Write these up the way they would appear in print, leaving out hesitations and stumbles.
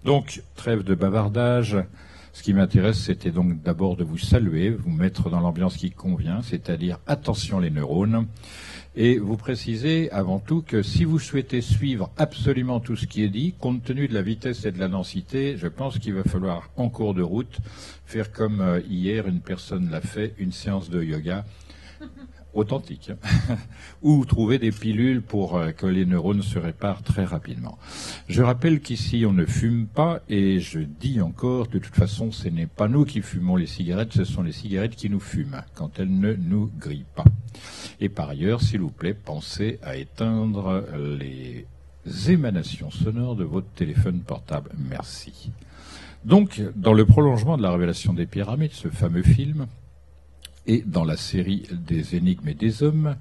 Donc, trêve de bavardage. Ce qui m'intéresse, c'était donc d'abord de vous saluer, vous mettre dans l'ambiance qui convient, c'est-à-dire attention les neurones, et vous préciser avant tout que si vous souhaitez suivre absolument tout ce qui est dit, compte tenu de la vitesse et de la densité, je pense qu'il va falloir en cours de route faire comme hier une personne l'a fait, une séance de yoga authentique, ou trouver des pilules pour que les neurones se réparent très rapidement. Je rappelle qu'ici on ne fume pas, et je dis encore, de toute façon, ce n'est pas nous qui fumons les cigarettes, ce sont les cigarettes qui nous fument, quand elles ne nous grillent pas. Et par ailleurs, s'il vous plaît, pensez à éteindre les émanations sonores de votre téléphone portable. Merci. Donc, dans le prolongement de la révélation des pyramides, ce fameux film, et dans la série des énigmes et des hommes,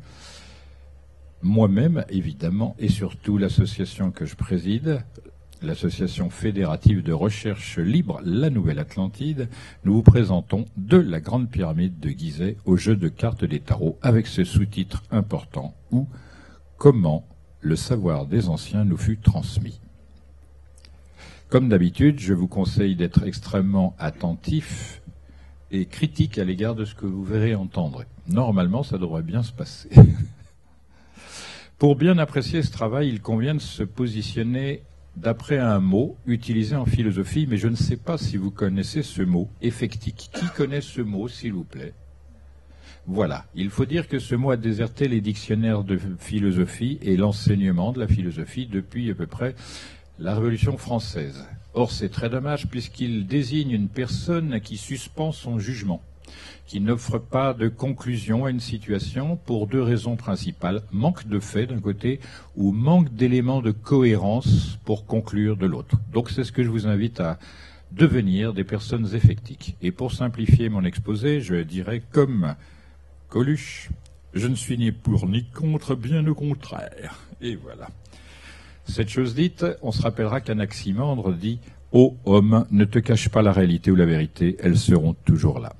moi-même, évidemment, et surtout l'association que je préside, l'association fédérative de recherche libre, la Nouvelle Atlantide, nous vous présentons de la Grande Pyramide de Gizeh au jeu de cartes des tarots, avec ce sous-titre important, ou « Comment le savoir des anciens nous fut transmis ». Comme d'habitude, je vous conseille d'être extrêmement attentif et critique à l'égard de ce que vous verrez entendre. Normalement, ça devrait bien se passer. Pour bien apprécier ce travail, il convient de se positionner d'après un mot utilisé en philosophie, mais je ne sais pas si vous connaissez ce mot, effectique. Qui connaît ce mot, s'il vous plaît? Voilà. Il faut dire que ce mot a déserté les dictionnaires de philosophie et l'enseignement de la philosophie depuis à peu près la Révolution française. Or, c'est très dommage puisqu'il désigne une personne qui suspend son jugement, qui n'offre pas de conclusion à une situation pour deux raisons principales. Manque de faits d'un côté ou manque d'éléments de cohérence pour conclure de l'autre. Donc c'est ce que je vous invite à devenir, des personnes effectiques. Et pour simplifier mon exposé, je dirais comme Coluche, je ne suis ni pour ni contre, bien au contraire. Et voilà. Cette chose dite, on se rappellera qu'Anaximandre dit « Ô homme, ne te cache pas la réalité ou la vérité, elles seront toujours là ».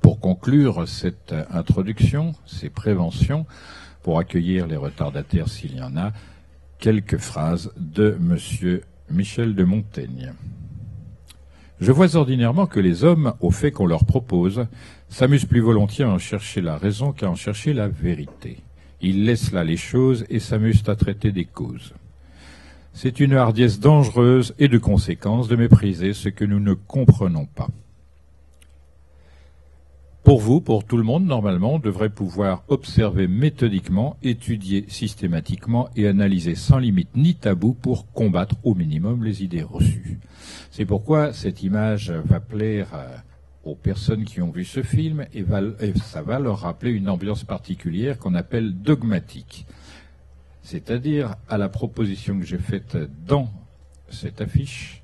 Pour conclure cette introduction, ces préventions, pour accueillir les retardataires s'il y en a, quelques phrases de M. Michel de Montaigne. « Je vois ordinairement que les hommes, au fait qu'on leur propose, s'amusent plus volontiers à en chercher la raison qu'à en chercher la vérité. Ils laissent là les choses et s'amusent à traiter des causes. C'est une hardiesse dangereuse et de conséquence de mépriser ce que nous ne comprenons pas. Pour vous, pour tout le monde, normalement, on devrait pouvoir observer méthodiquement, étudier systématiquement et analyser sans limite ni tabou pour combattre au minimum les idées reçues. C'est pourquoi cette image va plaire aux personnes qui ont vu ce film et ça va leur rappeler une ambiance particulière qu'on appelle dogmatique. C'est-à-dire à la proposition que j'ai faite dans cette affiche,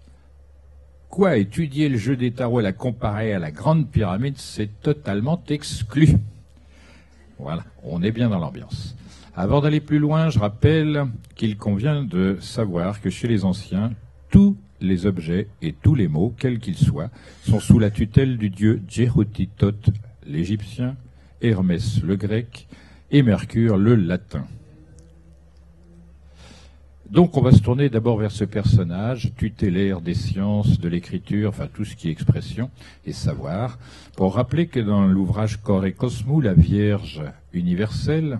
quoi étudier le jeu des tarots et la comparer à la Grande Pyramide, c'est totalement exclu. Voilà, on est bien dans l'ambiance. Avant d'aller plus loin, je rappelle qu'il convient de savoir que chez les anciens, tous les objets et tous les mots, quels qu'ils soient, sont sous la tutelle du dieu Djehuti-Tot, l'égyptien, Hermès, le grec, et Mercure, le latin. Donc on va se tourner d'abord vers ce personnage tutélaire des sciences, de l'écriture, enfin tout ce qui est expression et savoir, pour rappeler que dans l'ouvrage Cor et Cosmou, la Vierge universelle,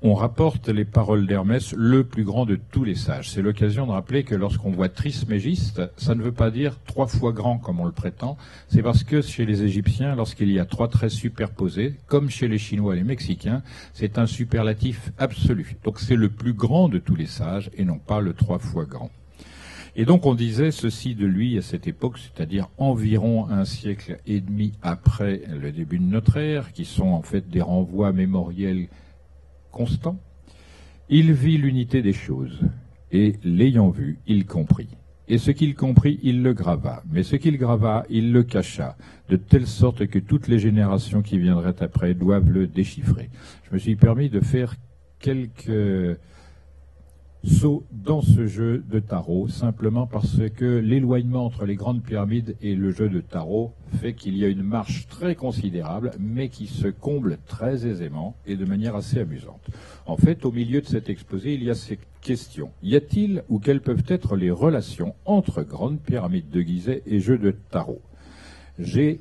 on rapporte les paroles d'Hermès, le plus grand de tous les sages. C'est l'occasion de rappeler que lorsqu'on voit Trismégiste, ça ne veut pas dire 3 fois grand comme on le prétend. C'est parce que chez les Égyptiens, lorsqu'il y a 3 traits superposés, comme chez les Chinois et les Mexicains, c'est un superlatif absolu. Donc c'est le plus grand de tous les sages et non pas le 3 fois grand. Et donc on disait ceci de lui à cette époque, c'est-à-dire environ 1 siècle et demi après le début de notre ère, qui sont en fait des renvois mémoriels constant, il vit l'unité des choses, et l'ayant vu, il comprit. Et ce qu'il comprit, il le grava, mais ce qu'il grava, il le cacha, de telle sorte que toutes les générations qui viendraient après doivent le déchiffrer. Je me suis permis de faire quelques sauts dans ce jeu de tarot, simplement parce que l'éloignement entre les grandes pyramides et le jeu de tarot fait qu'il y a une marche très considérable, mais qui se comble très aisément et de manière assez amusante. En fait, au milieu de cet exposé, il y a ces questions. Y a-t-il ou quelles peuvent être les relations entre grande pyramide de Gizeh et jeu de tarot? J'ai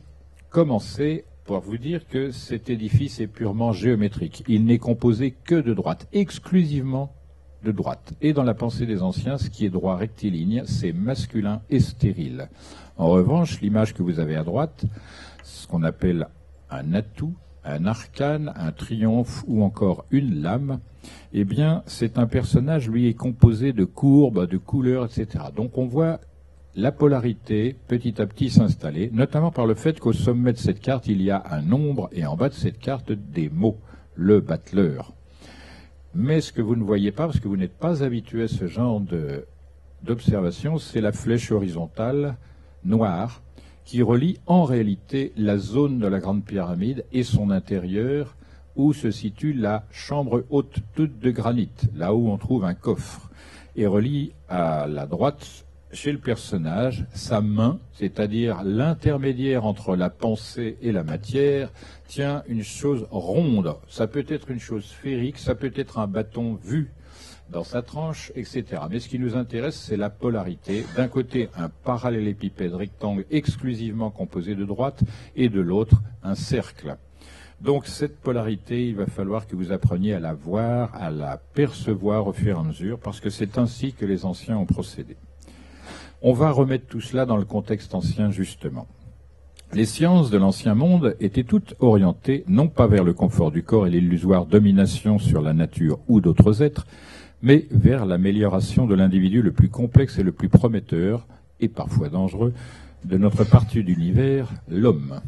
commencé pour vous dire que cet édifice est purement géométrique. Il n'est composé que de droite, exclusivement de droite. Et dans la pensée des anciens, ce qui est droit rectiligne, c'est masculin et stérile. En revanche, l'image que vous avez à droite, ce qu'on appelle un atout, un arcane, un triomphe ou encore une lame, eh bien, c'est un personnage, lui, est composé de courbes, de couleurs, etc. Donc on voit la polarité petit à petit s'installer, notamment par le fait qu'au sommet de cette carte, il y a un nombre et en bas de cette carte, des mots. Le battleur. Mais ce que vous ne voyez pas, parce que vous n'êtes pas habitué à ce genre d'observation, c'est la flèche horizontale noire qui relie en réalité la zone de la Grande Pyramide et son intérieur où se situe la chambre haute toute de granit, là où on trouve un coffre, et relie à la droite chez le personnage sa main, c'est-à-dire l'intermédiaire entre la pensée et la matière, tient une chose ronde. Ça peut être une chose sphérique, ça peut être un bâton vu dans sa tranche, etc. Mais ce qui nous intéresse, c'est la polarité. D'un côté, un parallélépipède rectangle exclusivement composé de droite, et de l'autre, un cercle. Donc cette polarité, il va falloir que vous appreniez à la voir, à la percevoir au fur et à mesure, parce que c'est ainsi que les anciens ont procédé. On va remettre tout cela dans le contexte ancien, justement. Les sciences de l'ancien monde étaient toutes orientées, non pas vers le confort du corps et l'illusoire domination sur la nature ou d'autres êtres, mais vers l'amélioration de l'individu le plus complexe et le plus prometteur, et parfois dangereux, de notre partie d'univers, l'homme.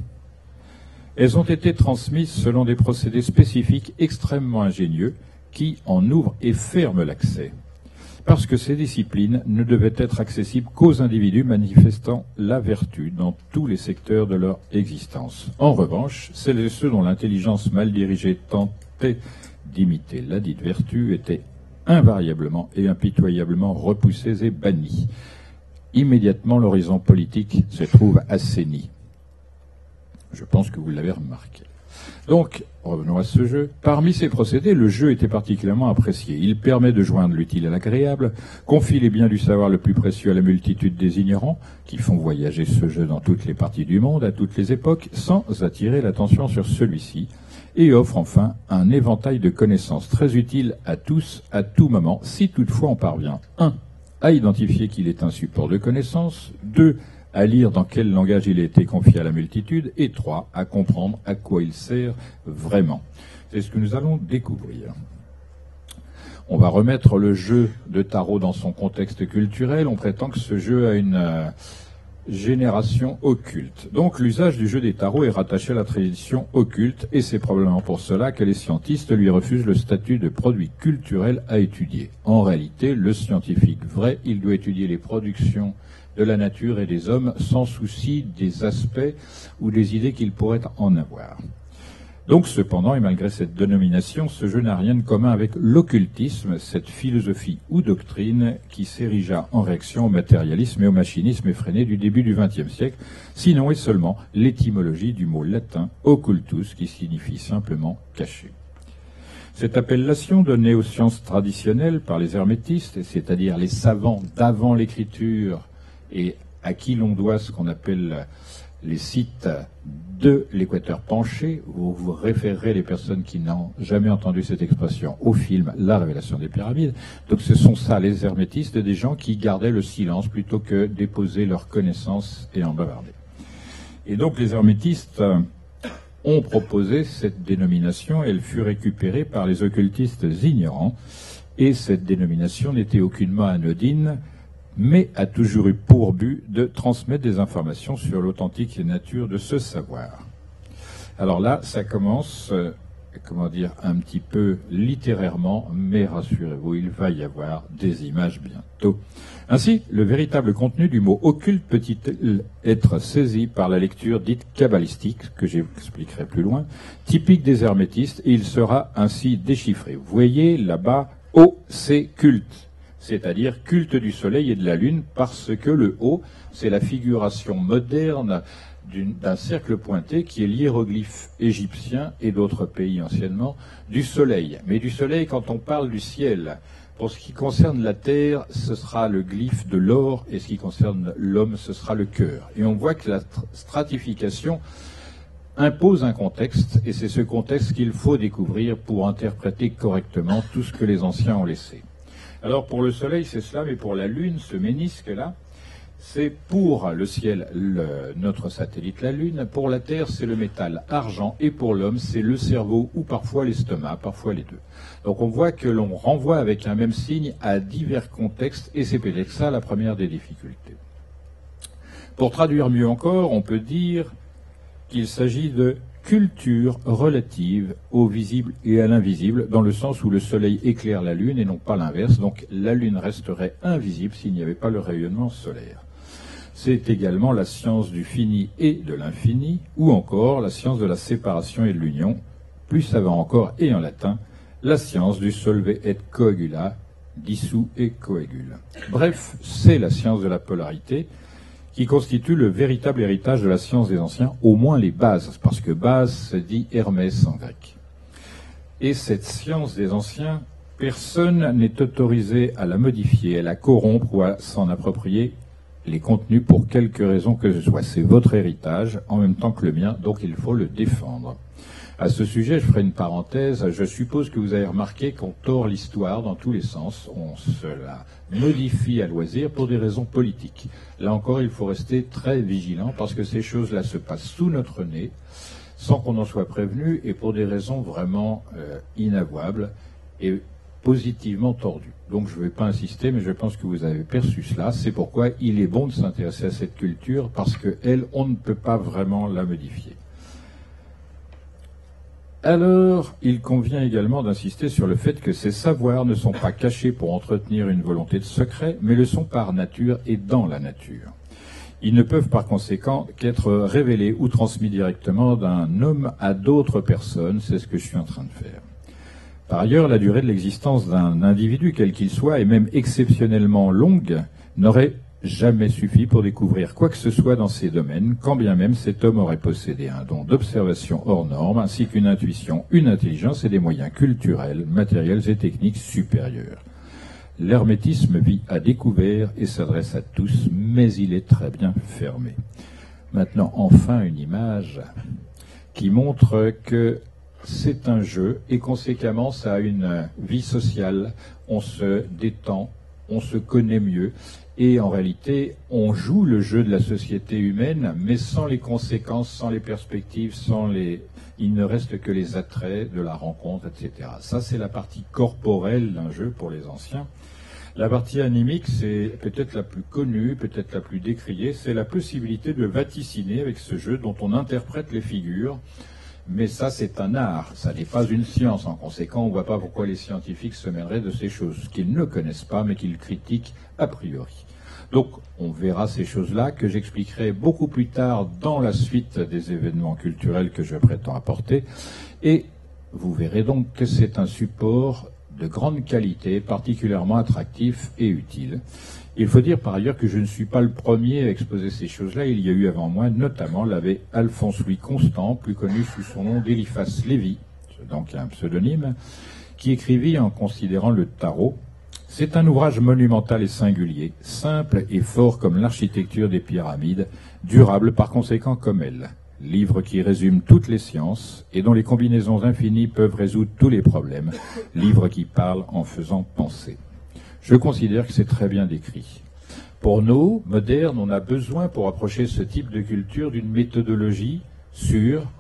Elles ont été transmises selon des procédés spécifiques extrêmement ingénieux qui en ouvrent et ferment l'accès. Parce que ces disciplines ne devaient être accessibles qu'aux individus manifestant la vertu dans tous les secteurs de leur existence. En revanche, celles et ceux dont l'intelligence mal dirigée tentait d'imiter la dite vertu étaient invariablement et impitoyablement repoussés et bannis. Immédiatement, l'horizon politique se trouve assaini. Je pense que vous l'avez remarqué. Donc, revenons à ce jeu. Parmi ces procédés, le jeu était particulièrement apprécié. Il permet de joindre l'utile à l'agréable, confie les biens du savoir le plus précieux à la multitude des ignorants, qui font voyager ce jeu dans toutes les parties du monde, à toutes les époques, sans attirer l'attention sur celui-ci, et offre enfin un éventail de connaissances très utiles à tous, à tout moment, si toutefois on parvient 1. À identifier qu'il est un support de connaissances, 2. À lire dans quel langage il a été confié à la multitude, et 3, à comprendre à quoi il sert vraiment. C'est ce que nous allons découvrir. On va remettre le jeu de tarot dans son contexte culturel. On prétend que ce jeu a une génération occulte. Donc l'usage du jeu des tarots est rattaché à la tradition occulte, et c'est probablement pour cela que les scientistes lui refusent le statut de produit culturel à étudier. En réalité, le scientifique vrai, il doit étudier les productions de la nature et des hommes sans souci des aspects ou des idées qu'il pourrait en avoir. Donc cependant, et malgré cette dénomination, ce jeu n'a rien de commun avec l'occultisme, cette philosophie ou doctrine qui s'érigea en réaction au matérialisme et au machinisme effréné du début du XXe siècle, sinon et seulement l'étymologie du mot latin occultus qui signifie simplement caché. Cette appellation donnée aux sciences traditionnelles par les hermétistes, c'est-à-dire les savants d'avant l'écriture et à qui l'on doit ce qu'on appelle les sites de l'équateur penché, où vous référerez les personnes qui n'ont jamais entendu cette expression au film La Révélation des Pyramides. Donc ce sont ça, les hermétistes, des gens qui gardaient le silence plutôt que déposer leurs connaissances et en bavarder. Et donc les hermétistes ont proposé cette dénomination, elle fut récupérée par les occultistes ignorants, et cette dénomination n'était aucunement anodine, mais a toujours eu pour but de transmettre des informations sur l'authentique nature de ce savoir. Alors là, ça commence, un petit peu littérairement, mais rassurez-vous, il va y avoir des images bientôt. Ainsi, le véritable contenu du mot occulte peut-il être saisi par la lecture dite kabbalistique, que j'expliquerai plus loin, typique des hermétistes, et il sera ainsi déchiffré. Vous voyez là-bas, O, c'est culte, c'est-à-dire culte du soleil et de la lune, parce que le O, c'est la figuration moderne d'un cercle pointé qui est l'hiéroglyphe égyptien et d'autres pays anciennement du soleil. Mais du soleil, quand on parle du ciel, pour ce qui concerne la terre, ce sera le glyphe de l'or, et ce qui concerne l'homme, ce sera le cœur. Et on voit que la stratification impose un contexte, et c'est ce contexte qu'il faut découvrir pour interpréter correctement tout ce que les anciens ont laissé. Alors pour le soleil, c'est cela, mais pour la lune, ce ménisque-là, c'est pour le ciel, notre satellite, la lune. Pour la terre, c'est le métal argent. Et pour l'homme, c'est le cerveau ou parfois l'estomac, parfois les deux. Donc on voit que l'on renvoie avec un même signe à divers contextes, et c'est peut-être ça la première des difficultés. Pour traduire mieux encore, on peut dire qu'il s'agit de culture relative au visible et à l'invisible, dans le sens où le soleil éclaire la lune et non pas l'inverse. Donc la lune resterait invisible s'il n'y avait pas le rayonnement solaire. C'est également la science du fini et de l'infini, ou encore la science de la séparation et de l'union, plus savant encore et en latin, la science du solve et coagula, dissout et coagule. Bref, c'est la science de la polarité, qui constitue le véritable héritage de la science des anciens, au moins les bases, parce que base se dit Hermès en grec. Et cette science des anciens, personne n'est autorisé à la modifier, à la corrompre ou à s'en approprier les contenus pour quelque raison que ce soit. C'est votre héritage, en même temps que le mien, donc il faut le défendre. À ce sujet, je ferai une parenthèse. Je suppose que vous avez remarqué qu'on tord l'histoire dans tous les sens. On se la modifie à loisir pour des raisons politiques. Là encore, il faut rester très vigilant parce que ces choses-là se passent sous notre nez, sans qu'on en soit prévenu, et pour des raisons vraiment inavouables et positivement tordues. Donc je ne vais pas insister, mais je pense que vous avez perçu cela. C'est pourquoi il est bon de s'intéresser à cette culture, parce qu'elle, on ne peut pas vraiment la modifier. Alors, il convient également d'insister sur le fait que ces savoirs ne sont pas cachés pour entretenir une volonté de secret, mais le sont par nature et dans la nature. Ils ne peuvent par conséquent qu'être révélés ou transmis directement d'un homme à d'autres personnes, c'est ce que je suis en train de faire. Par ailleurs, la durée de l'existence d'un individu, quel qu'il soit, et même exceptionnellement longue, n'aurait jamais suffi pour découvrir quoi que ce soit dans ces domaines, quand bien même cet homme aurait possédé un don d'observation hors norme, ainsi qu'une intuition, une intelligence et des moyens culturels, matériels et techniques supérieurs. L'hermétisme vit à découvert et s'adresse à tous, mais il est très bien fermé. Maintenant, enfin, une image qui montre que c'est un jeu, et conséquemment, ça a une vie sociale. On se détend, on se connaît mieux, et en réalité, on joue le jeu de la société humaine, mais sans les conséquences, sans les perspectives, il ne reste que les attraits de la rencontre, etc. Ça, c'est la partie corporelle d'un jeu pour les anciens. La partie animique, c'est peut-être la plus connue, peut-être la plus décriée, c'est la possibilité de vaticiner avec ce jeu dont on interprète les figures. Mais ça, c'est un art, ça n'est pas une science. En conséquent, on ne voit pas pourquoi les scientifiques se mêleraient de ces choses qu'ils ne connaissent pas, mais qu'ils critiquent a priori. Donc, on verra ces choses-là que j'expliquerai beaucoup plus tard dans la suite des événements culturels que je prétends apporter. Et vous verrez donc que c'est un support de grande qualité, particulièrement attractif et utile. Il faut dire par ailleurs que je ne suis pas le premier à exposer ces choses-là. Il y a eu avant moi notamment l'abbé Alphonse Louis Constant, plus connu sous son nom d'Eliphas Lévy, donc un pseudonyme, qui écrivit en considérant le tarot: « C'est un ouvrage monumental et singulier, simple et fort comme l'architecture des pyramides, durable par conséquent comme elle. Livre qui résume toutes les sciences et dont les combinaisons infinies peuvent résoudre tous les problèmes. Livre qui parle en faisant penser. » Je considère que c'est très bien décrit. Pour nous, modernes, on a besoin, pour approcher ce type de culture, d'une méthodologie sûre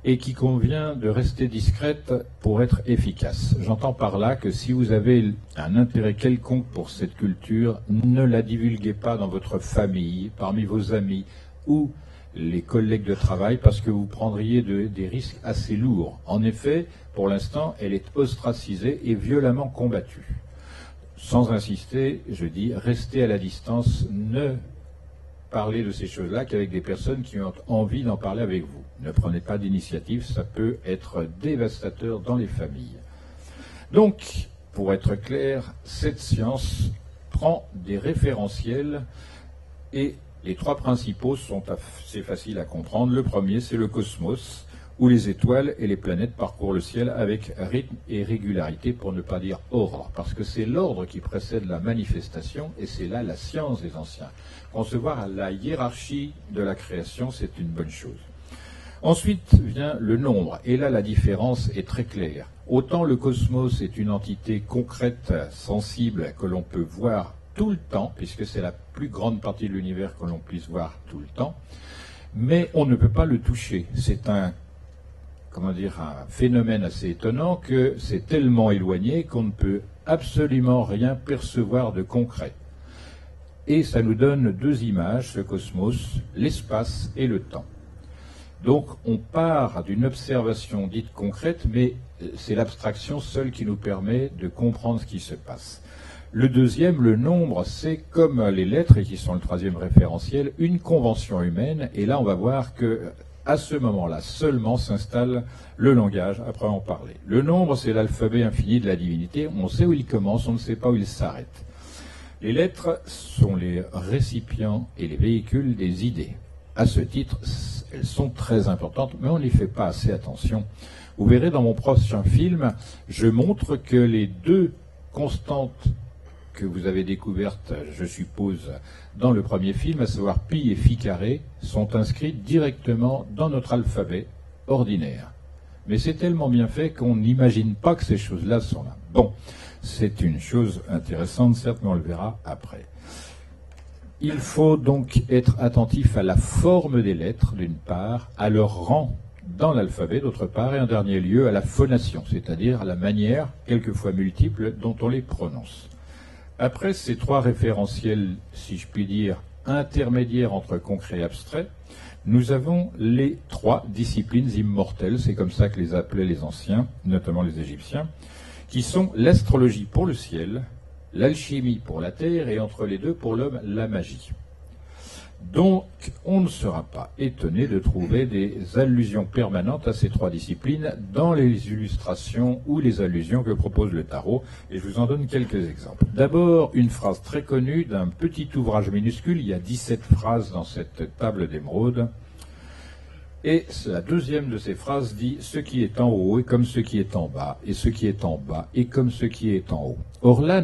et qui convient de rester discrète pour être efficace. J'entends par là que si vous avez un intérêt quelconque pour cette culture, ne la divulguez pas dans votre famille, parmi vos amis ou les collègues de travail, parce que vous prendriez des risques assez lourds. En effet, pour l'instant, elle est ostracisée et violemment combattue. Sans insister, je dis, restez à la distance, ne parlez de ces choses-là qu'avec des personnes qui ont envie d'en parler avec vous. Ne prenez pas d'initiative, ça peut être dévastateur dans les familles. Donc, pour être clair, cette science prend des référentiels et les trois principaux sont assez faciles à comprendre. Le premier, c'est le cosmos, où les étoiles et les planètes parcourent le ciel avec rythme et régularité, pour ne pas dire ordre, parce que c'est l'ordre qui précède la manifestation, et c'est là la science des anciens. Concevoir la hiérarchie de la création, c'est une bonne chose. Ensuite vient le nombre, et là la différence est très claire. Autant le cosmos est une entité concrète, sensible, que l'on peut voir tout le temps, puisque c'est la plus grande partie de l'univers que l'on puisse voir tout le temps, mais on ne peut pas le toucher. C'est un phénomène assez étonnant, que c'est tellement éloigné qu'on ne peut absolument rien percevoir de concret. Et ça nous donne deux images, ce cosmos, l'espace et le temps. Donc on part d'une observation dite concrète, mais c'est l'abstraction seule qui nous permet de comprendre ce qui se passe. Le deuxième, le nombre, c'est comme les lettres, et qui sont le troisième référentiel, une convention humaine, et là on va voir que à ce moment-là seulement s'installe le langage, après en parler. Le nombre, c'est l'alphabet infini de la divinité, on sait où il commence, on ne sait pas où il s'arrête. Les lettres sont les récipients et les véhicules des idées. À ce titre, elles sont très importantes, mais on n'y fait pas assez attention. Vous verrez dans mon prochain film, je montre que les deux constantes que vous avez découvertes, je suppose, dans le premier film, à savoir pi et phi carré, sont inscrites directement dans notre alphabet ordinaire. Mais c'est tellement bien fait qu'on n'imagine pas que ces choses-là sont là. Bon, c'est une chose intéressante, certes, mais on le verra après. Il faut donc être attentif à la forme des lettres, d'une part, à leur rang dans l'alphabet, d'autre part, et en dernier lieu, à la phonation, c'est-à-dire à la manière, quelquefois multiple, dont on les prononce. Après ces trois référentiels, si je puis dire, intermédiaires entre concret et abstrait, nous avons les trois disciplines immortelles, c'est comme ça que les appelaient les anciens, notamment les Égyptiens, qui sont l'astrologie pour le ciel, l'alchimie pour la terre, et entre les deux, pour l'homme, la magie. Donc, on ne sera pas étonné de trouver des allusions permanentes à ces trois disciplines dans les illustrations ou les allusions que propose le tarot, et je vous en donne quelques exemples. D'abord, une phrase très connue d'un petit ouvrage minuscule, il y a 17 phrases dans cette table d'émeraude, et la deuxième de ces phrases dit « Ce qui est en haut est comme ce qui est en bas, et ce qui est en bas est comme ce qui est en haut ». Or là,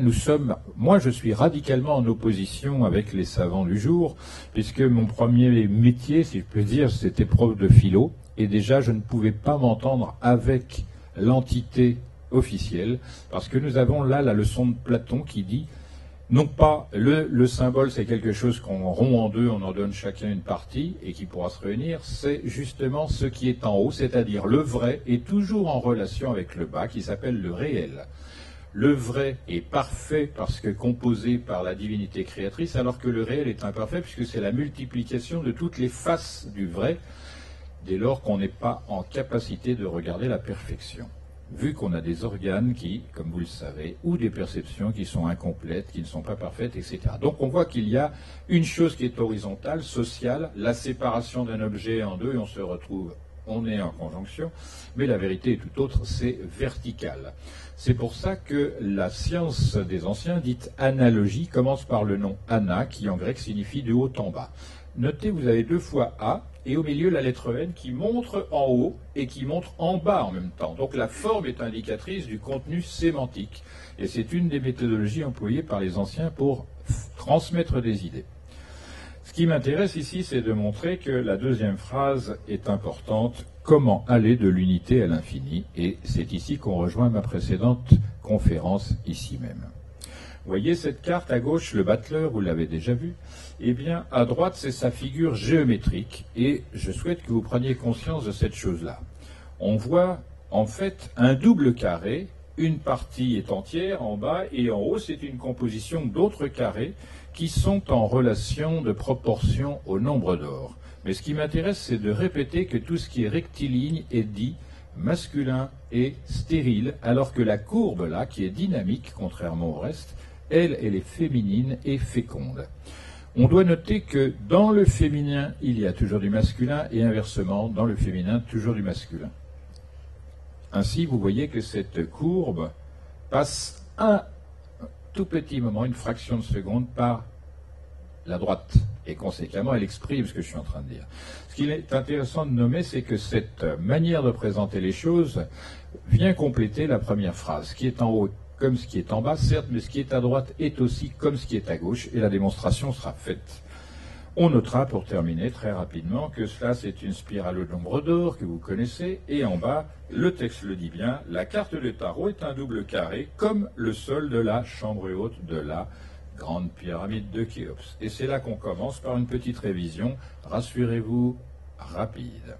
moi je suis radicalement en opposition avec les savants du jour, puisque mon premier métier, si je peux dire, c'était prof de philo, et déjà je ne pouvais pas m'entendre avec l'entité officielle, parce que nous avons là la leçon de Platon qui dit non pas le symbole, c'est quelque chose qu'on rompt en deux, on en donne chacun une partie et qui pourra se réunir, c'est justement ce qui est en haut, c'est-à-dire le vrai est toujours en relation avec le bas qui s'appelle le réel. Le vrai est parfait parce que composé par la divinité créatrice, alors que le réel est imparfait puisque c'est la multiplication de toutes les faces du vrai, dès lors qu'on n'est pas en capacité de regarder la perfection. Vu qu'on a des organes qui, comme vous le savez, ou des perceptions qui sont incomplètes, qui ne sont pas parfaites, etc. Donc on voit qu'il y a une chose qui est horizontale, sociale, la séparation d'un objet en deux, et on se retrouve, on est en conjonction, mais la vérité est tout autre, c'est vertical. C'est pour ça que la science des anciens, dite analogie, commence par le nom ana, qui en grec signifie de haut en bas. notez, vous avez 2 fois A, et au milieu la lettre N qui montre en haut et qui montre en bas en même temps. Donc la forme est indicatrice du contenu sémantique. Et c'est une des méthodologies employées par les anciens pour transmettre des idées. Ce qui m'intéresse ici, c'est de montrer que la deuxième phrase est importante. Comment aller de l'unité à l'infini? Et c'est ici qu'on rejoint ma précédente conférence, ici même. Vous voyez cette carte à gauche, le battleur, vous l'avez déjà vu. Eh bien, à droite, c'est sa figure géométrique. Et je souhaite que vous preniez conscience de cette chose-là. On voit, en fait, un double carré. Une partie est entière en bas et en haut, c'est une composition d'autres carrés qui sont en relation de proportion au nombre d'or. Mais ce qui m'intéresse, c'est de répéter que tout ce qui est rectiligne est dit masculin et stérile, alors que la courbe, là, qui est dynamique, contrairement au reste, elle est féminine et féconde. On doit noter que dans le féminin, il y a toujours du masculin et inversement, dans le féminin, toujours du masculin. Ainsi, vous voyez que cette courbe passe un tout petit moment, une fraction de seconde, par la droite. Et conséquemment, elle exprime ce que je suis en train de dire. Ce qu'il est intéressant de nommer, c'est que cette manière de présenter les choses vient compléter la première phrase. Ce qui est en haut comme ce qui est en bas, certes, mais ce qui est à droite est aussi comme ce qui est à gauche, et la démonstration sera faite. On notera, pour terminer très rapidement, que cela c'est une spirale au nombre d'or que vous connaissez, et en bas, le texte le dit bien, la carte de tarot est un double carré, comme le sol de la chambre haute de la grande pyramide de Khéops. Et c'est là qu'on commence par une petite révision, rassurez-vous, rapide.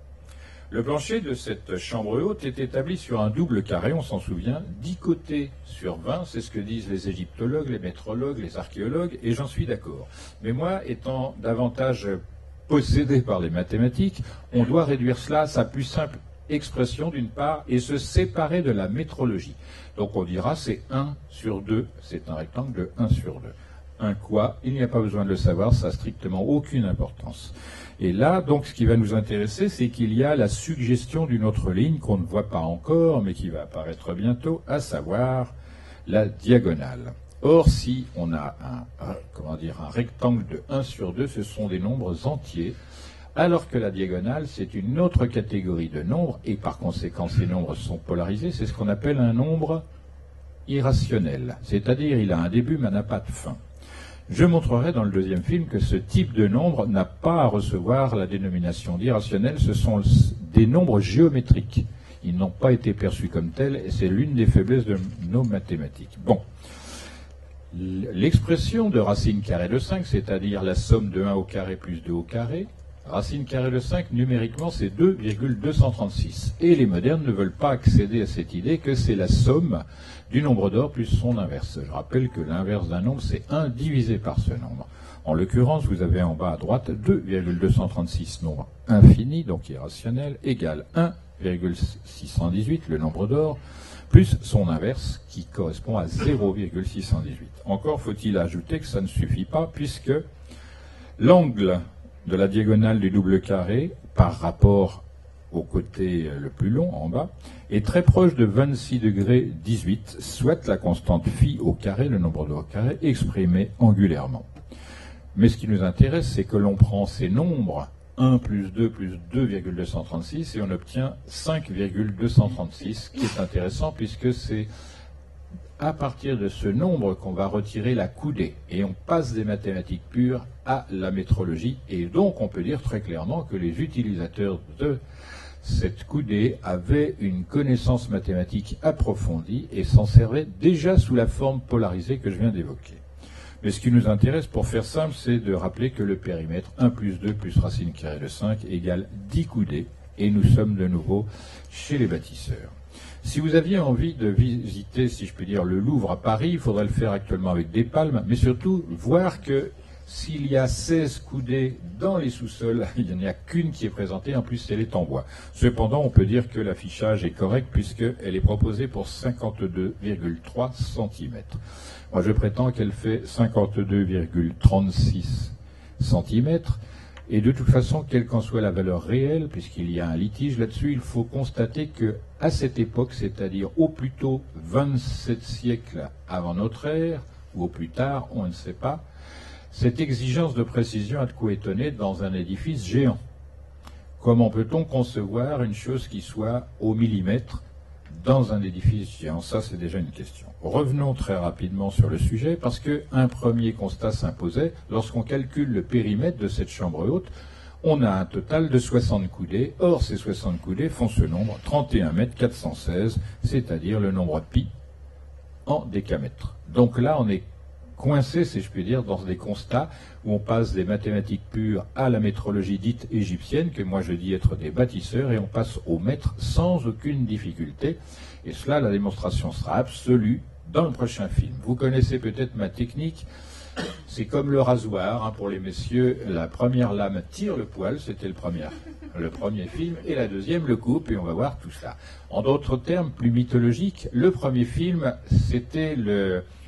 Le plancher de cette chambre haute est établi sur un double carré, on s'en souvient, 10 côtés sur 20, c'est ce que disent les égyptologues, les métrologues, les archéologues, et j'en suis d'accord. Mais moi, étant davantage possédé par les mathématiques, on doit réduire cela à sa plus simple expression d'une part, et se séparer de la métrologie. Donc on dira c'est 1 sur 2, c'est un rectangle de 1 sur 2. Un quoi? Il n'y a pas besoin de le savoir, ça n'a strictement aucune importance. Et là, donc, ce qui va nous intéresser, c'est qu'il y a la suggestion d'une autre ligne qu'on ne voit pas encore, mais qui va apparaître bientôt, à savoir la diagonale. Or, si on a un rectangle de 1 sur 2, ce sont des nombres entiers, alors que la diagonale, c'est une autre catégorie de nombres, et par conséquent, ces nombres sont polarisés, c'est ce qu'on appelle un nombre irrationnel. C'est-à-dire, il a un début, mais n'a pas de fin. Je montrerai dans le deuxième film que ce type de nombre n'a pas à recevoir la dénomination d'irrationnel, ce sont des nombres géométriques. Ils n'ont pas été perçus comme tels, et c'est l'une des faiblesses de nos mathématiques. Bon. L'expression de racine carrée de 5, c'est-à-dire la somme de 1 au carré plus 2 au carré, racine carrée de 5, numériquement, c'est 2,236. Et les modernes ne veulent pas accéder à cette idée que c'est la somme du nombre d'or plus son inverse. Je rappelle que l'inverse d'un nombre, c'est 1 divisé par ce nombre. En l'occurrence, vous avez en bas à droite 2,236 nombre infini, donc irrationnel, égale 1,618, le nombre d'or, plus son inverse, qui correspond à 0,618. Encore faut-il ajouter que ça ne suffit pas, puisque l'angle de la diagonale du double carré, par rapport au côté le plus long, en bas, est très proche de 26 degrés 18, soit la constante phi au carré, le nombre d'or au carré, exprimé angulairement. Mais ce qui nous intéresse, c'est que l'on prend ces nombres, 1 plus 2 plus 2,236, et on obtient 5,236, qui est intéressant puisque c'est à partir de ce nombre qu'on va retirer la coudée. Et on passe des mathématiques pures à la métrologie. Et donc on peut dire très clairement que les utilisateurs de cette coudée avaient une connaissance mathématique approfondie et s'en servaient déjà sous la forme polarisée que je viens d'évoquer. Mais ce qui nous intéresse, pour faire simple, c'est de rappeler que le périmètre 1 plus 2 plus racine carrée de 5 égale 10 coudées. Et nous sommes de nouveau chez les bâtisseurs. Si vous aviez envie de visiter, si je puis dire, le Louvre à Paris, il faudrait le faire actuellement avec des palmes, mais surtout voir que s'il y a 16 coudées dans les sous-sols, il n'y en a qu'une qui est présentée, en plus elle est en bois. Cependant, on peut dire que l'affichage est correct puisqu'elle est proposée pour 52,3 cm. Moi, je prétends qu'elle fait 52,36 cm. Et de toute façon, quelle qu'en soit la valeur réelle, puisqu'il y a un litige là-dessus, il faut constater que à cette époque, c'est-à-dire au plus tôt 27 siècles avant notre ère, ou au plus tard, on ne sait pas, Cette exigence de précision a de quoi étonner dans un édifice géant. Comment peut-on concevoir une chose qui soit au millimètre dans un édifice géant? Ça, c'est déjà une question. Revenons très rapidement sur le sujet, parce qu'un premier constat s'imposait. Lorsqu'on calcule le périmètre de cette chambre haute, on a un total de 60 coudées. Or, ces 60 coudées font ce nombre, 31 mètres 416, c'est-à-dire le nombre pi en décamètres. Donc là, on est coincé, si je puis dire, dans des constats où on passe des mathématiques pures à la métrologie dite égyptienne, que moi je dis être des bâtisseurs, et on passe au mètre sans aucune difficulté. Et cela, la démonstration sera absolue dans le prochain film. Vous connaissez peut-être ma technique. C'est comme le rasoir, hein, pour les messieurs. La première lame tire le poil, c'était le premier film, et la deuxième le coupe, et on va voir tout ça. En d'autres termes, plus mythologiques, le premier film, c'était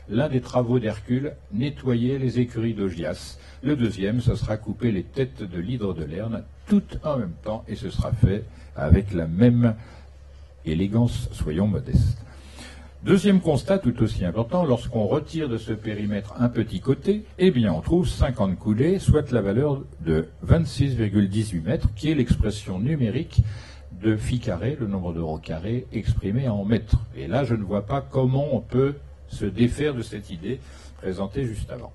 l'un des travaux d'Hercule, nettoyer les écuries d'Augias. Le deuxième, ce sera couper les têtes de l'hydre de Lerne, toutes en même temps, et ce sera fait avec la même élégance, soyons modestes. Deuxième constat tout aussi important, lorsqu'on retire de ce périmètre un petit côté, eh bien on trouve 50 coudées, soit la valeur de 26,18 mètres, qui est l'expression numérique de phi carré, le nombre de rho carré, exprimé en mètres. Et là, je ne vois pas comment on peut se défaire de cette idée présentée juste avant.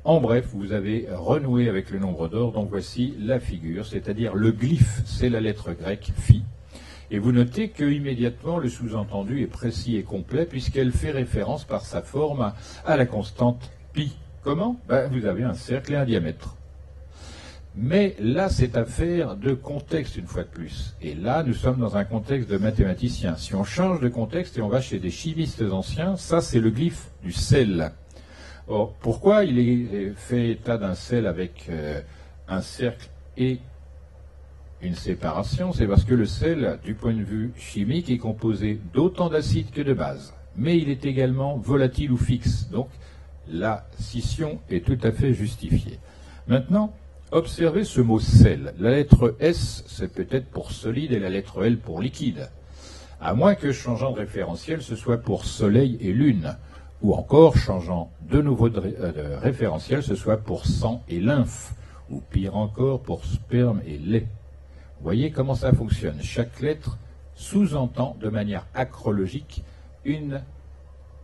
En bref, vous avez renoué avec le nombre d'or, donc voici la figure, c'est-à-dire le glyphe, c'est la lettre grecque phi. Et vous notez que immédiatement le sous-entendu est précis et complet, puisqu'elle fait référence par sa forme à la constante pi. Comment? Vous avez un cercle et un diamètre. Mais là, c'est affaire de contexte une fois de plus. Et là, nous sommes dans un contexte de mathématiciens. Si on change de contexte et on va chez des chimistes anciens, ça c'est le glyphe du sel. Or, pourquoi il est fait état d'un sel avec un cercle et une séparation? C'est parce que le sel, du point de vue chimique, est composé d'autant d'acide que de base. Mais il est également volatile ou fixe. Donc, la scission est tout à fait justifiée. Maintenant, observez ce mot sel. La lettre S, c'est peut-être pour solide et la lettre L pour liquide. À moins que, changeant de référentiel, ce soit pour soleil et lune. Ou encore, changeant de nouveau de référentiel, ce soit pour sang et lymphe. Ou pire encore, pour sperme et lait. Voyez comment ça fonctionne. Chaque lettre sous-entend de manière acrologique une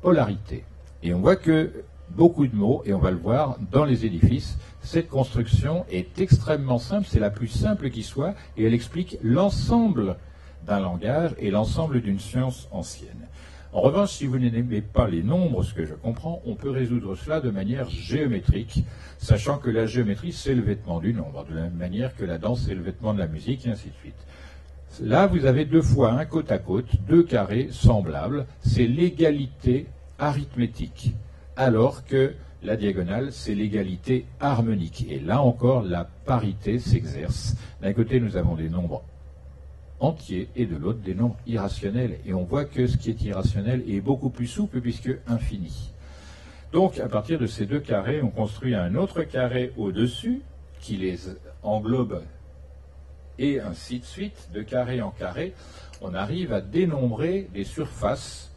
polarité. Et on voit que beaucoup de mots, et on va le voir dans les édifices, cette construction est extrêmement simple, c'est la plus simple qui soit, et elle explique l'ensemble d'un langage et l'ensemble d'une science ancienne. En revanche, si vous n'aimez pas les nombres, ce que je comprends, on peut résoudre cela de manière géométrique, sachant que la géométrie, c'est le vêtement du nombre, de la même manière que la danse, c'est le vêtement de la musique, et ainsi de suite. Là, vous avez deux fois un côte à côte, deux carrés semblables, c'est l'égalité arithmétique, alors que la diagonale, c'est l'égalité harmonique. Et là encore, la parité s'exerce. D'un côté, nous avons des nombres entiers et de l'autre des nombres irrationnels. Et on voit que ce qui est irrationnel est beaucoup plus souple puisque infini. Donc à partir de ces deux carrés, on construit un autre carré au-dessus qui les englobe et ainsi de suite, de carré en carré. On arrive à dénombrer les surfaces.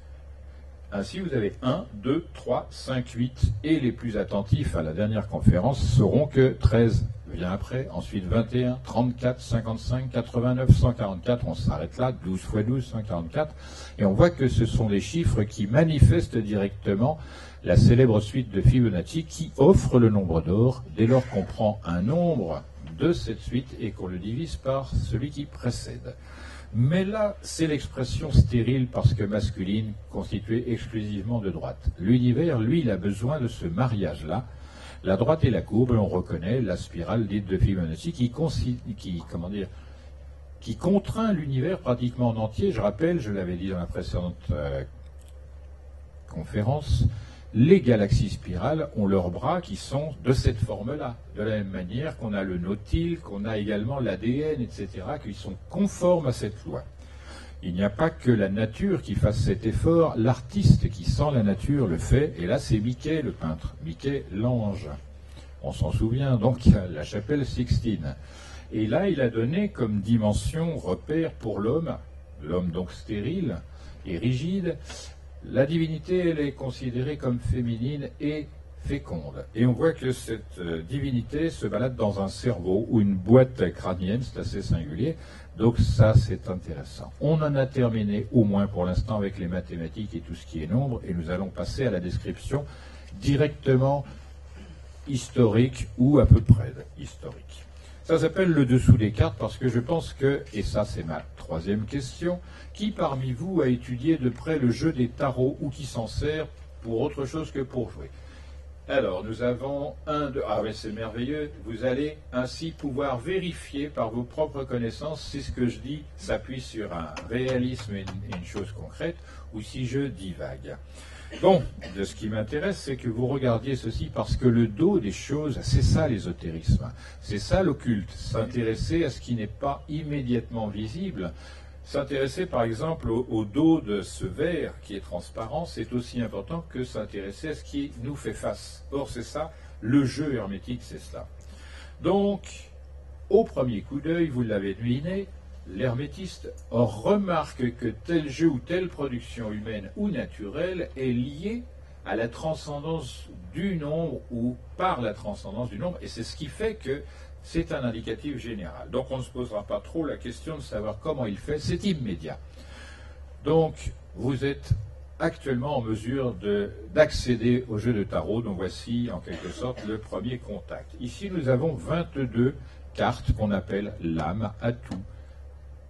Ainsi, vous avez 1, 2, 3, 5, 8, et les plus attentifs à la dernière conférence sauront que 13 vient après, ensuite 21, 34, 55, 89, 144, on s'arrête là, 12 fois 12, 144, et on voit que ce sont les chiffres qui manifestent directement la célèbre suite de Fibonacci qui offre le nombre d'or dès lors qu'on prend un nombre de cette suite et qu'on le divise par celui qui précède. Mais là, c'est l'expression stérile parce que masculine, constituée exclusivement de droite. L'univers, lui, il a besoin de ce mariage-là. La droite et la courbe, on reconnaît la spirale dite de Fibonacci qui contraint l'univers pratiquement en entier. Je rappelle, je l'avais dit dans la précédente conférence, les galaxies spirales ont leurs bras qui sont de cette forme-là, de la même manière qu'on a le nautile, qu'on a également l'ADN, etc., qui sont conformes à cette loi. Il n'y a pas que la nature qui fasse cet effort, l'artiste qui sent la nature le fait, et là c'est Mickey le peintre, Mickey l'ange. On s'en souvient, donc la chapelle Sixtine. Et là il a donné comme dimension repère pour l'homme donc stérile et rigide. La divinité, elle est considérée comme féminine et féconde. Et on voit que cette divinité se balade dans un cerveau ou une boîte crânienne, c'est assez singulier. Donc ça, c'est intéressant. On en a terminé au moins pour l'instant avec les mathématiques et tout ce qui est nombre, et nous allons passer à la description directement historique ou à peu près historique. Ça s'appelle le dessous des cartes parce que je pense que, et ça c'est ma troisième question, qui parmi vous a étudié de près le jeu des tarots ou qui s'en sert pour autre chose que pour jouer? Alors, nous avons ah mais c'est merveilleux, vous allez ainsi pouvoir vérifier par vos propres connaissances si ce que je dis s'appuie sur un réalisme et une chose concrète, ou si je divague. Bon, de ce qui m'intéresse, c'est que vous regardiez ceci, parce que le dos des choses, c'est ça l'ésotérisme, c'est ça l'occulte, s'intéresser à ce qui n'est pas immédiatement visible. S'intéresser par exemple au dos de ce verre qui est transparent, c'est aussi important que s'intéresser à ce qui nous fait face. Or c'est ça, le jeu hermétique, c'est cela. Donc, au premier coup d'œil, vous l'avez deviné, l'hermétiste remarque que tel jeu ou telle production humaine ou naturelle est liée à la transcendance du nombre ou par la transcendance du nombre, et c'est ce qui fait que c'est un indicatif général. Donc on ne se posera pas trop la question de savoir comment il fait, c'est immédiat. Donc vous êtes actuellement en mesure d'accéder au jeu de tarot, donc voici en quelque sorte le premier contact. Ici nous avons 22 cartes qu'on appelle l'âme, atout,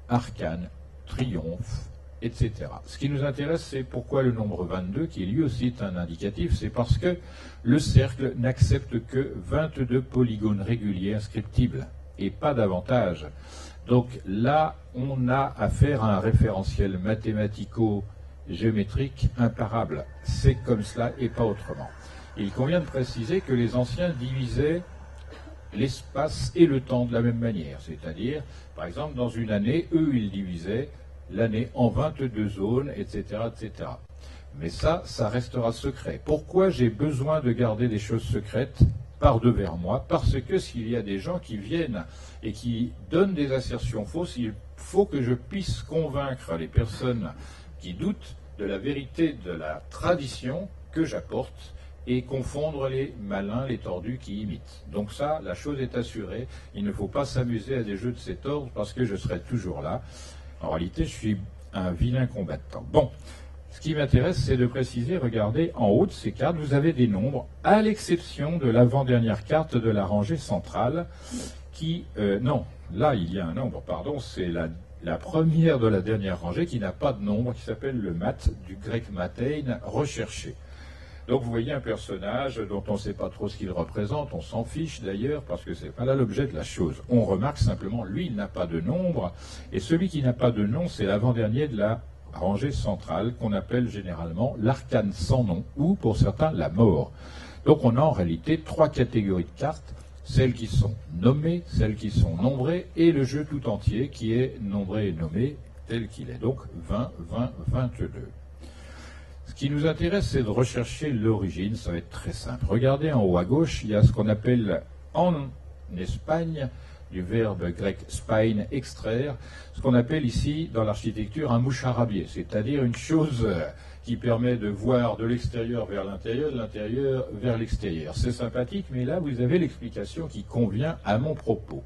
arcane, triomphe, etc. Ce qui nous intéresse, c'est pourquoi le nombre 22, qui lui aussi est un indicatif, c'est parce que le cercle n'accepte que 22 polygones réguliers inscriptibles, et pas davantage. Donc là, on a affaire à un référentiel mathématico-géométrique imparable. C'est comme cela et pas autrement. Il convient de préciser que les anciens divisaient l'espace et le temps de la même manière, c'est-à-dire, par exemple, dans une année, eux, ils divisaient l'année en 22 zones, etc., etc. Mais ça restera secret. Pourquoi j'ai besoin de garder des choses secrètes par devers moi? Parce que s'il y a des gens qui viennent et qui donnent des assertions fausses, il faut que je puisse convaincre les personnes qui doutent de la vérité de la tradition que j'apporte et confondre les malins, les tordus qui imitent. Donc ça, la chose est assurée. Il ne faut pas s'amuser à des jeux de cet ordre parce que je serai toujours là. En réalité, je suis un vilain combattant. Bon, ce qui m'intéresse, c'est de préciser, regardez, en haut de ces cartes, vous avez des nombres, à l'exception de l'avant-dernière carte de la rangée centrale, qui... non, là, il y a un nombre, pardon, c'est la première de la dernière rangée qui n'a pas de nombre, qui s'appelle le mat, du grec mathein, recherché. Donc vous voyez un personnage dont on ne sait pas trop ce qu'il représente, on s'en fiche d'ailleurs parce que ce n'est pas là l'objet de la chose. On remarque simplement, lui il n'a pas de nombre, et celui qui n'a pas de nom, c'est l'avant-dernier de la rangée centrale qu'on appelle généralement l'arcane sans nom, ou pour certains la mort. Donc on a en réalité trois catégories de cartes, celles qui sont nommées, celles qui sont nombrées, et le jeu tout entier qui est nombré et nommé tel qu'il est. Donc 20, 20, 22. Ce qui nous intéresse, c'est de rechercher l'origine, ça va être très simple. Regardez en haut à gauche, il y a ce qu'on appelle en Espagne, du verbe grec spain, extraire, ce qu'on appelle ici dans l'architecture un moucharabier, c'est-à-dire une chose qui permet de voir de l'extérieur vers l'intérieur, de l'intérieur vers l'extérieur. C'est sympathique, mais là vous avez l'explication qui convient à mon propos.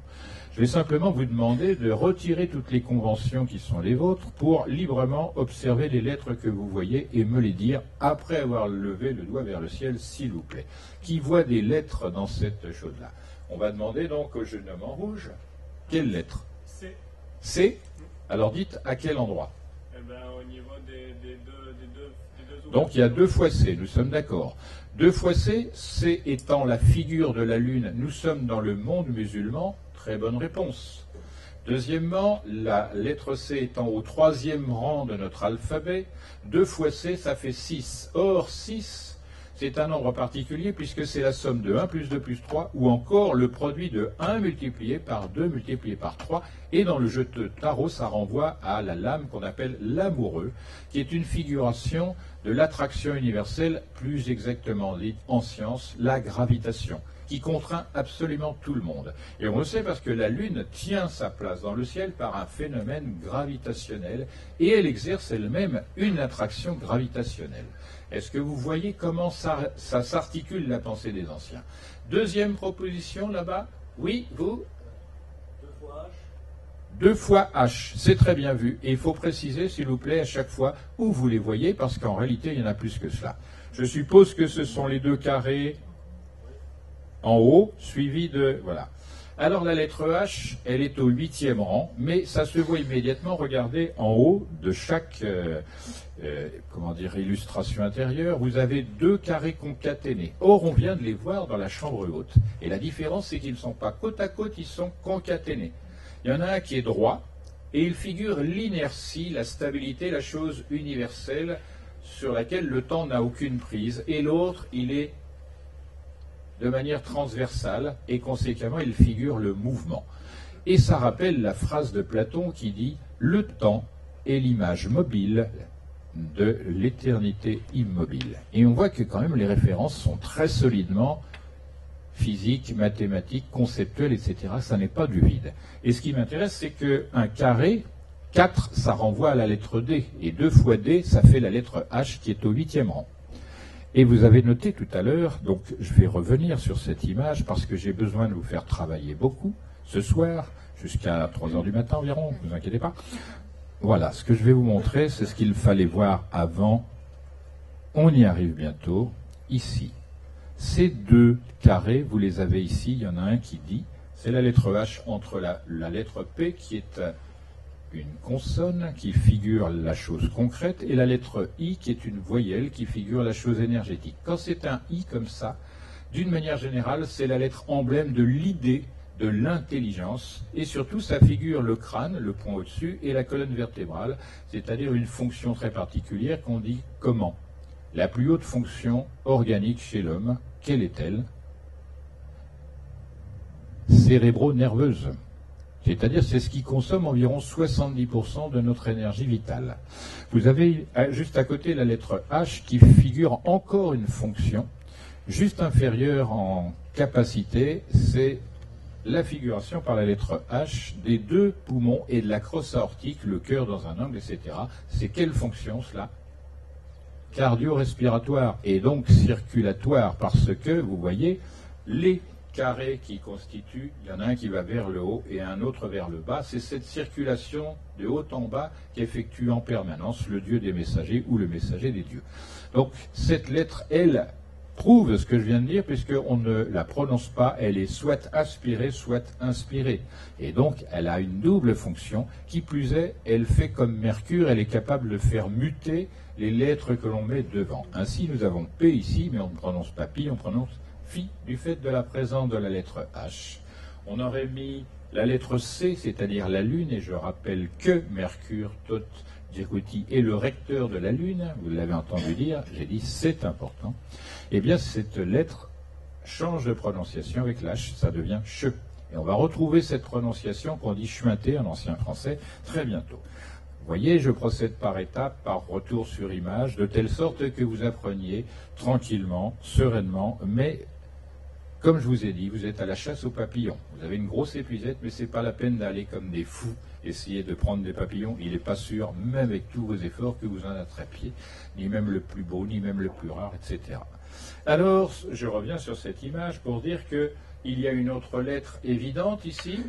Je vais simplement vous demander de retirer toutes les conventions qui sont les vôtres pour librement observer les lettres que vous voyez et me les dire après avoir levé le doigt vers le ciel, s'il vous plaît. Qui voit des lettres dans cette chose-là? On va demander donc au jeune homme en rouge, quelle lettre? C. C. Alors dites à quel endroit? Eh ben, au niveau des deux Donc il y a 2 fois C, nous sommes d'accord. 2 fois C, C étant la figure de la Lune, nous sommes dans le monde musulman. Très bonne réponse. Deuxièmement, la lettre C étant au 3e rang de notre alphabet, 2 fois C, ça fait 6. Or, 6, c'est un nombre particulier puisque c'est la somme de 1 plus 2 plus 3, ou encore le produit de 1 multiplié par 2 multiplié par 3. Et dans le jeu de tarot, ça renvoie à la lame qu'on appelle l'amoureux, qui est une figuration de l'attraction universelle, plus exactement dit en science, la gravitation. qui contraint absolument tout le monde. Et on le sait parce que la Lune tient sa place dans le ciel par un phénomène gravitationnel et elle exerce elle-même une attraction gravitationnelle. Est-ce que vous voyez comment ça s'articule la pensée des anciens? Deuxième proposition là-bas. Oui, vous? 2 fois H, c'est très bien vu. Et il faut préciser, s'il vous plaît, à chaque fois où vous les voyez, parce qu'en réalité, il y en a plus que cela. Je suppose que ce sont les 2 carrés en haut, suivis de... Voilà. Alors la lettre H, elle est au 8e rang, mais ça se voit immédiatement, regardez, en haut de chaque illustration intérieure, vous avez 2 carrés concaténés. Or, on vient de les voir dans la chambre haute. Et la différence, c'est qu'ils ne sont pas côte à côte, ils sont concaténés. Il y en a un qui est droit, et il figure l'inertie, la stabilité, la chose universelle sur laquelle le temps n'a aucune prise, et l'autre, il est de manière transversale, et conséquemment, il figure le mouvement. Et ça rappelle la phrase de Platon qui dit « Le temps est l'image mobile de l'éternité immobile ». Et on voit que quand même les références sont très solidement physique, mathématiques, conceptuelles, etc. Ça n'est pas du vide. Et ce qui m'intéresse, c'est qu'un carré, 4, ça renvoie à la lettre D. Et 2 fois D, ça fait la lettre H qui est au 8e rang. Et vous avez noté tout à l'heure, donc je vais revenir sur cette image parce que j'ai besoin de vous faire travailler beaucoup ce soir, jusqu'à 3 heures du matin environ, ne vous inquiétez pas. Voilà, ce que je vais vous montrer, c'est ce qu'il fallait voir avant. On y arrive bientôt, ici. Ces 2 carrés, vous les avez ici, il y en a un qui dit, c'est la lettre H entre la lettre P qui est une consonne qui figure la chose concrète et la lettre I qui est une voyelle qui figure la chose énergétique. Quand c'est un I comme ça, d'une manière générale, c'est la lettre emblème de l'idée, de l'intelligence, et surtout ça figure le crâne, le point au-dessus, et la colonne vertébrale, c'est-à-dire une fonction très particulière qu'on dit comment. La plus haute fonction organique chez l'homme, quelle est-elle? Cérébro-nerveuse. C'est-à-dire c'est ce qui consomme environ 70% de notre énergie vitale. Vous avez juste à côté la lettre H qui figure encore une fonction, juste inférieure en capacité, c'est la figuration par la lettre H des 2 poumons et de la crosse aortique, le cœur dans un angle, etc. C'est quelle fonction cela? Cardio-respiratoire et donc circulatoire, parce que, vous voyez, les carrés qui constituent, il y en a un qui va vers le haut et un autre vers le bas, c'est cette circulation de haut en bas qu'effectue en permanence le Dieu des messagers ou le messager des dieux. Donc cette lettre, elle, prouve ce que je viens de dire, puisqu'on ne la prononce pas, elle est soit aspirée, soit inspirée. Et donc, elle a une double fonction. Qui plus est, elle fait comme Mercure, elle est capable de faire muter les lettres que l'on met devant. Ainsi, nous avons P ici, mais on ne prononce pas Pi, on prononce Phi, du fait de la présence de la lettre H. On aurait mis la lettre C, c'est-à-dire la Lune, et je rappelle que Mercure, Thoth, Djekuti est le recteur de la Lune, vous l'avez entendu dire, j'ai dit c'est important. Eh bien, cette lettre change de prononciation avec l'H, ça devient che. Et on va retrouver cette prononciation qu'on dit chuinté en ancien français très bientôt. Vous voyez, je procède par étapes, par retour sur image, de telle sorte que vous appreniez tranquillement, sereinement, mais comme je vous ai dit, vous êtes à la chasse aux papillons. Vous avez une grosse épuisette, mais ce n'est pas la peine d'aller comme des fous essayer de prendre des papillons. Il n'est pas sûr, même avec tous vos efforts, que vous en attrapiez, ni même le plus beau, ni même le plus rare, etc. Alors, je reviens sur cette image pour dire qu'il y a une autre lettre évidente ici.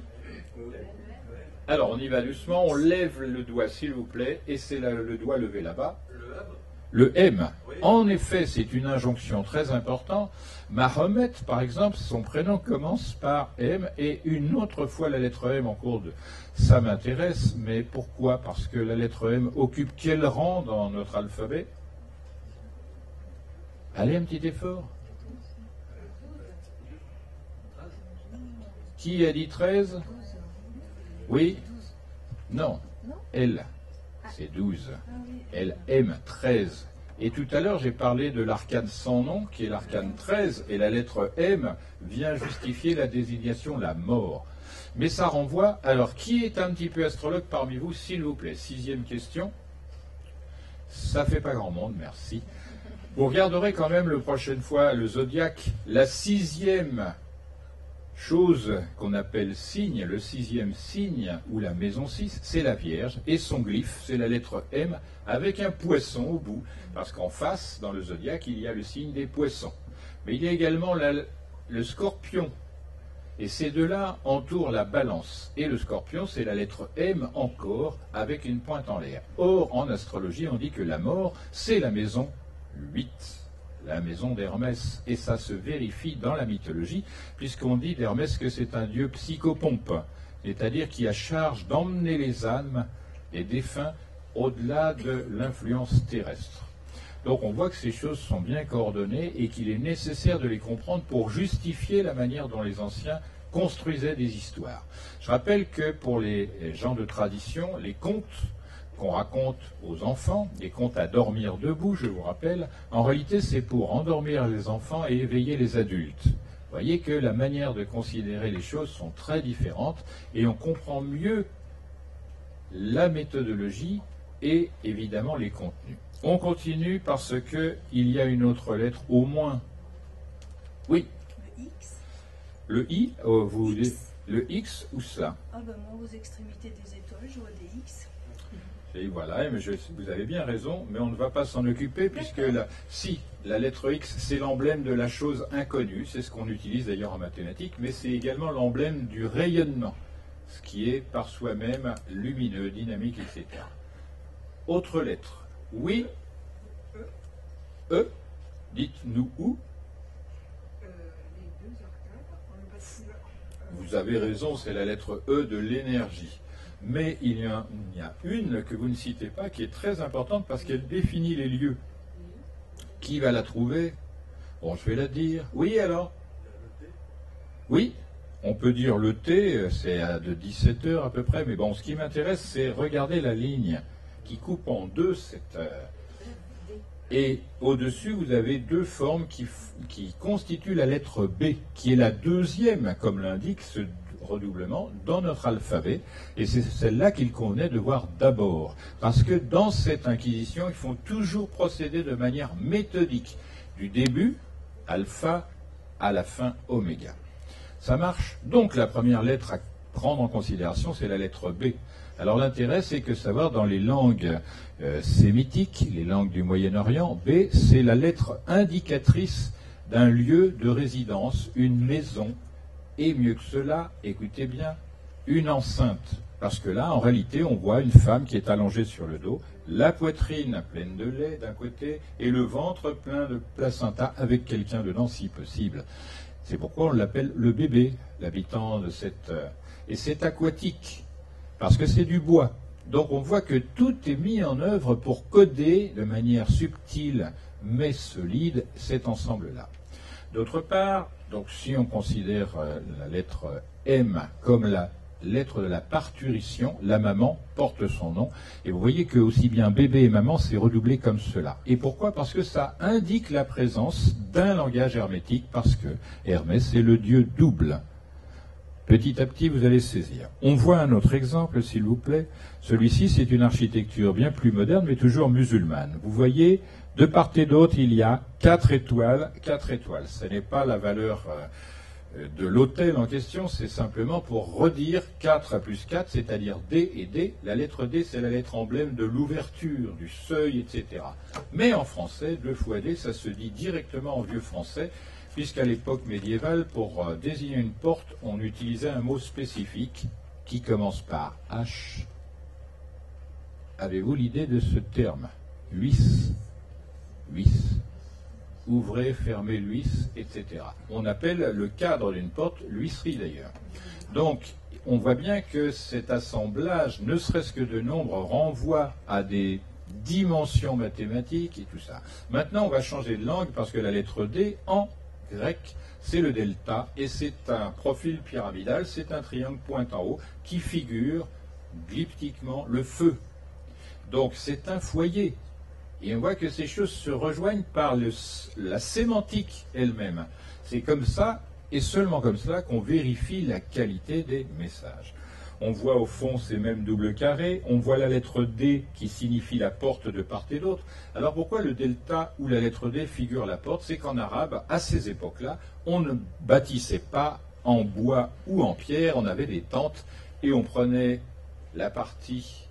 Alors, on y va doucement, on lève le doigt, s'il vous plaît, et c'est le doigt levé là-bas. Le M. En effet, c'est une injonction très importante. Mahomet, par exemple, son prénom commence par M, et une autre fois la lettre M en cours de... Ça m'intéresse, mais pourquoi? Parce que la lettre M occupe quel rang dans notre alphabet? Allez, un petit effort. Qui a dit 13? Oui? Non. Elle. C'est 12. Elle aime 13. Et tout à l'heure, j'ai parlé de l'arcane sans nom, qui est l'arcane 13, et la lettre M vient justifier la désignation, la mort. Mais ça renvoie... Alors, qui est un petit peu astrologue parmi vous, s'il vous plaît? 6e question. Ça fait pas grand monde, merci. Vous regarderez quand même la prochaine fois le zodiaque. La 6e chose qu'on appelle signe, le 6e signe, ou la maison 6, c'est la Vierge, et son glyphe, c'est la lettre M, avec un poisson au bout, parce qu'en face, dans le zodiaque, il y a le signe des poissons. Mais il y a également le scorpion, et ces deux-là entourent la balance. Et le scorpion, c'est la lettre M encore, avec une pointe en l'air. Or, en astrologie, on dit que la mort, c'est la maison 8. La maison d'Hermès, et ça se vérifie dans la mythologie, puisqu'on dit d'Hermès que c'est un dieu psychopompe, c'est-à-dire qui a charge d'emmener les âmes, les défunts, au-delà de l'influence terrestre. Donc on voit que ces choses sont bien coordonnées et qu'il est nécessaire de les comprendre pour justifier la manière dont les anciens construisaient des histoires. Je rappelle que pour les gens de tradition, les contes qu'on raconte aux enfants, des contes à dormir debout, je vous rappelle, en réalité c'est pour endormir les enfants et éveiller les adultes. Vous voyez que la manière de considérer les choses sont très différentes et on comprend mieux la méthodologie et évidemment les contenus. On continue parce qu'il y a une autre lettre au moins. Oui. Le X. Le I, vous X. Le X ou ça? Ah ben moi, aux extrémités des étoiles, je vois des X. Et voilà, mais vous avez bien raison, mais on ne va pas s'en occuper puisque si la lettre X, c'est l'emblème de la chose inconnue, c'est ce qu'on utilise d'ailleurs en mathématiques, mais c'est également l'emblème du rayonnement, ce qui est par soi-même lumineux, dynamique, etc. Autre lettre. Oui. E. Dites-nous où. Les deux octaves, on le passe. Vous avez raison, c'est la lettre E de l'énergie. Mais il y a une que vous ne citez pas qui est très importante parce qu'elle définit les lieux. Qui va la trouver? Bon, je vais la dire. Oui, alors? Oui, on peut dire le T, c'est de 17 heures à peu près, mais bon, ce qui m'intéresse, c'est regarder la ligne qui coupe en deux cette heure. Et au-dessus, vous avez deux formes qui constituent la lettre B, qui est la deuxième, comme l'indique ce redoublement, dans notre alphabet. Et c'est celle-là qu'il convenait de voir d'abord. Parce que dans cette inquisition, il faut toujours procéder de manière méthodique. Du début, alpha, à la fin, oméga. Ça marche. Donc la première lettre à prendre en considération, c'est la lettre B. Alors l'intérêt, c'est que savoir dans les langues sémitiques, les langues du Moyen-Orient, B, c'est la lettre indicatrice d'un lieu de résidence, une maison, et mieux que cela, écoutez bien, une enceinte. Parce que là, en réalité, on voit une femme qui est allongée sur le dos, la poitrine pleine de lait d'un côté, et le ventre plein de placenta avec quelqu'un dedans si possible. C'est pourquoi on l'appelle le bébé, l'habitant de cette... Et c'est aquatique, parce que c'est du bois. Donc on voit que tout est mis en œuvre pour coder de manière subtile mais solide cet ensemble-là. D'autre part, donc si on considère la lettre M comme la lettre de la parturition, la maman porte son nom. Et vous voyez que aussi bien bébé et maman, c'est redoublé comme cela. Et pourquoi? Parce que ça indique la présence d'un langage hermétique, parce que Hermès est le dieu double. Petit à petit, vous allez saisir. On voit un autre exemple, s'il vous plaît. Celui-ci, c'est une architecture bien plus moderne, mais toujours musulmane. Vous voyez, de part et d'autre, il y a 4 étoiles. 4 étoiles. Ce n'est pas la valeur de l'autel en question, c'est simplement pour redire 4 plus 4, c'est-à-dire D et D. La lettre D, c'est la lettre emblème de l'ouverture, du seuil, etc. Mais en français, 2 fois D, ça se dit directement en vieux français, puisqu'à l'époque médiévale, pour désigner une porte, on utilisait un mot spécifique qui commence par H. Avez-vous l'idée de ce terme? Huisse. Huisse. Ouvrez, fermez l'huisse, etc. On appelle le cadre d'une porte l'huisserie d'ailleurs. Donc, on voit bien que cet assemblage, ne serait-ce que de nombres, renvoie à des dimensions mathématiques et tout ça. Maintenant, on va changer de langue parce que la lettre D, en grec, c'est le delta, et c'est un profil pyramidal, c'est un triangle pointe en haut, qui figure glyptiquement le feu. Donc c'est un foyer. Et on voit que ces choses se rejoignent par la sémantique elle-même. C'est comme ça, et seulement comme cela, qu'on vérifie la qualité des messages. On voit au fond ces mêmes doubles carrés, on voit la lettre D qui signifie la porte de part et d'autre. Alors pourquoi le delta ou la lettre D figure la porte? C'est qu'en arabe, à ces époques-là, on ne bâtissait pas en bois ou en pierre, on avait des tentes et on prenait la partie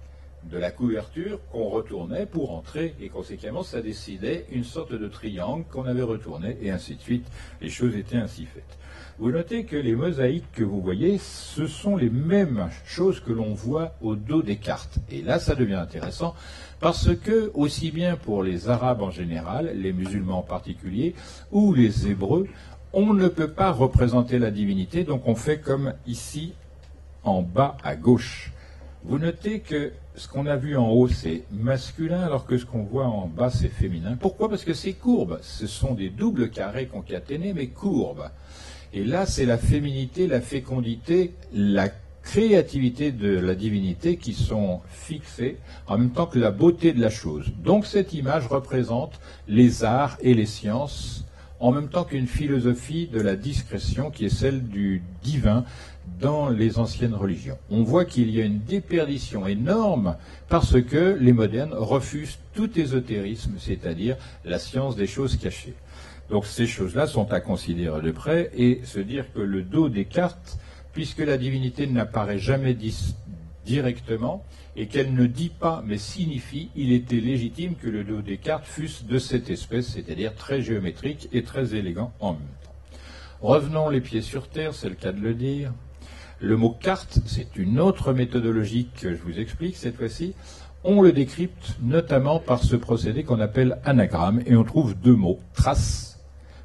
de la couverture qu'on retournait pour entrer, et conséquemment ça décidait une sorte de triangle qu'on avait retourné, et ainsi de suite. Les choses étaient ainsi faites. Vous notez que les mosaïques que vous voyez, ce sont les mêmes choses que l'on voit au dos des cartes. Et là, ça devient intéressant, parce que, aussi bien pour les Arabes en général, les musulmans en particulier, ou les Hébreux, on ne peut pas représenter la divinité, donc on fait comme ici, en bas à gauche. Vous notez que ce qu'on a vu en haut, c'est masculin, alors que ce qu'on voit en bas, c'est féminin. Pourquoi? Parce que c'est courbe. Ce sont des doubles carrés concaténés, mais courbes. Et là, c'est la féminité, la fécondité, la créativité de la divinité qui sont fixées, en même temps que la beauté de la chose. Donc cette image représente les arts et les sciences, en même temps qu'une philosophie de la discrétion qui est celle du divin dans les anciennes religions. On voit qu'il y a une déperdition énorme parce que les modernes refusent tout ésotérisme, c'est-à-dire la science des choses cachées. Donc ces choses-là sont à considérer de près et se dire que le dos des cartes, puisque la divinité n'apparaît jamais directement et qu'elle ne dit pas mais signifie, il était légitime que le dos des cartes fût de cette espèce, c'est-à-dire très géométrique et très élégant en même temps. Revenons les pieds sur terre, c'est le cas de le dire. Le mot carte, c'est une autre méthodologie que je vous explique cette fois-ci. On le décrypte notamment par ce procédé qu'on appelle anagramme, et on trouve deux mots, trace.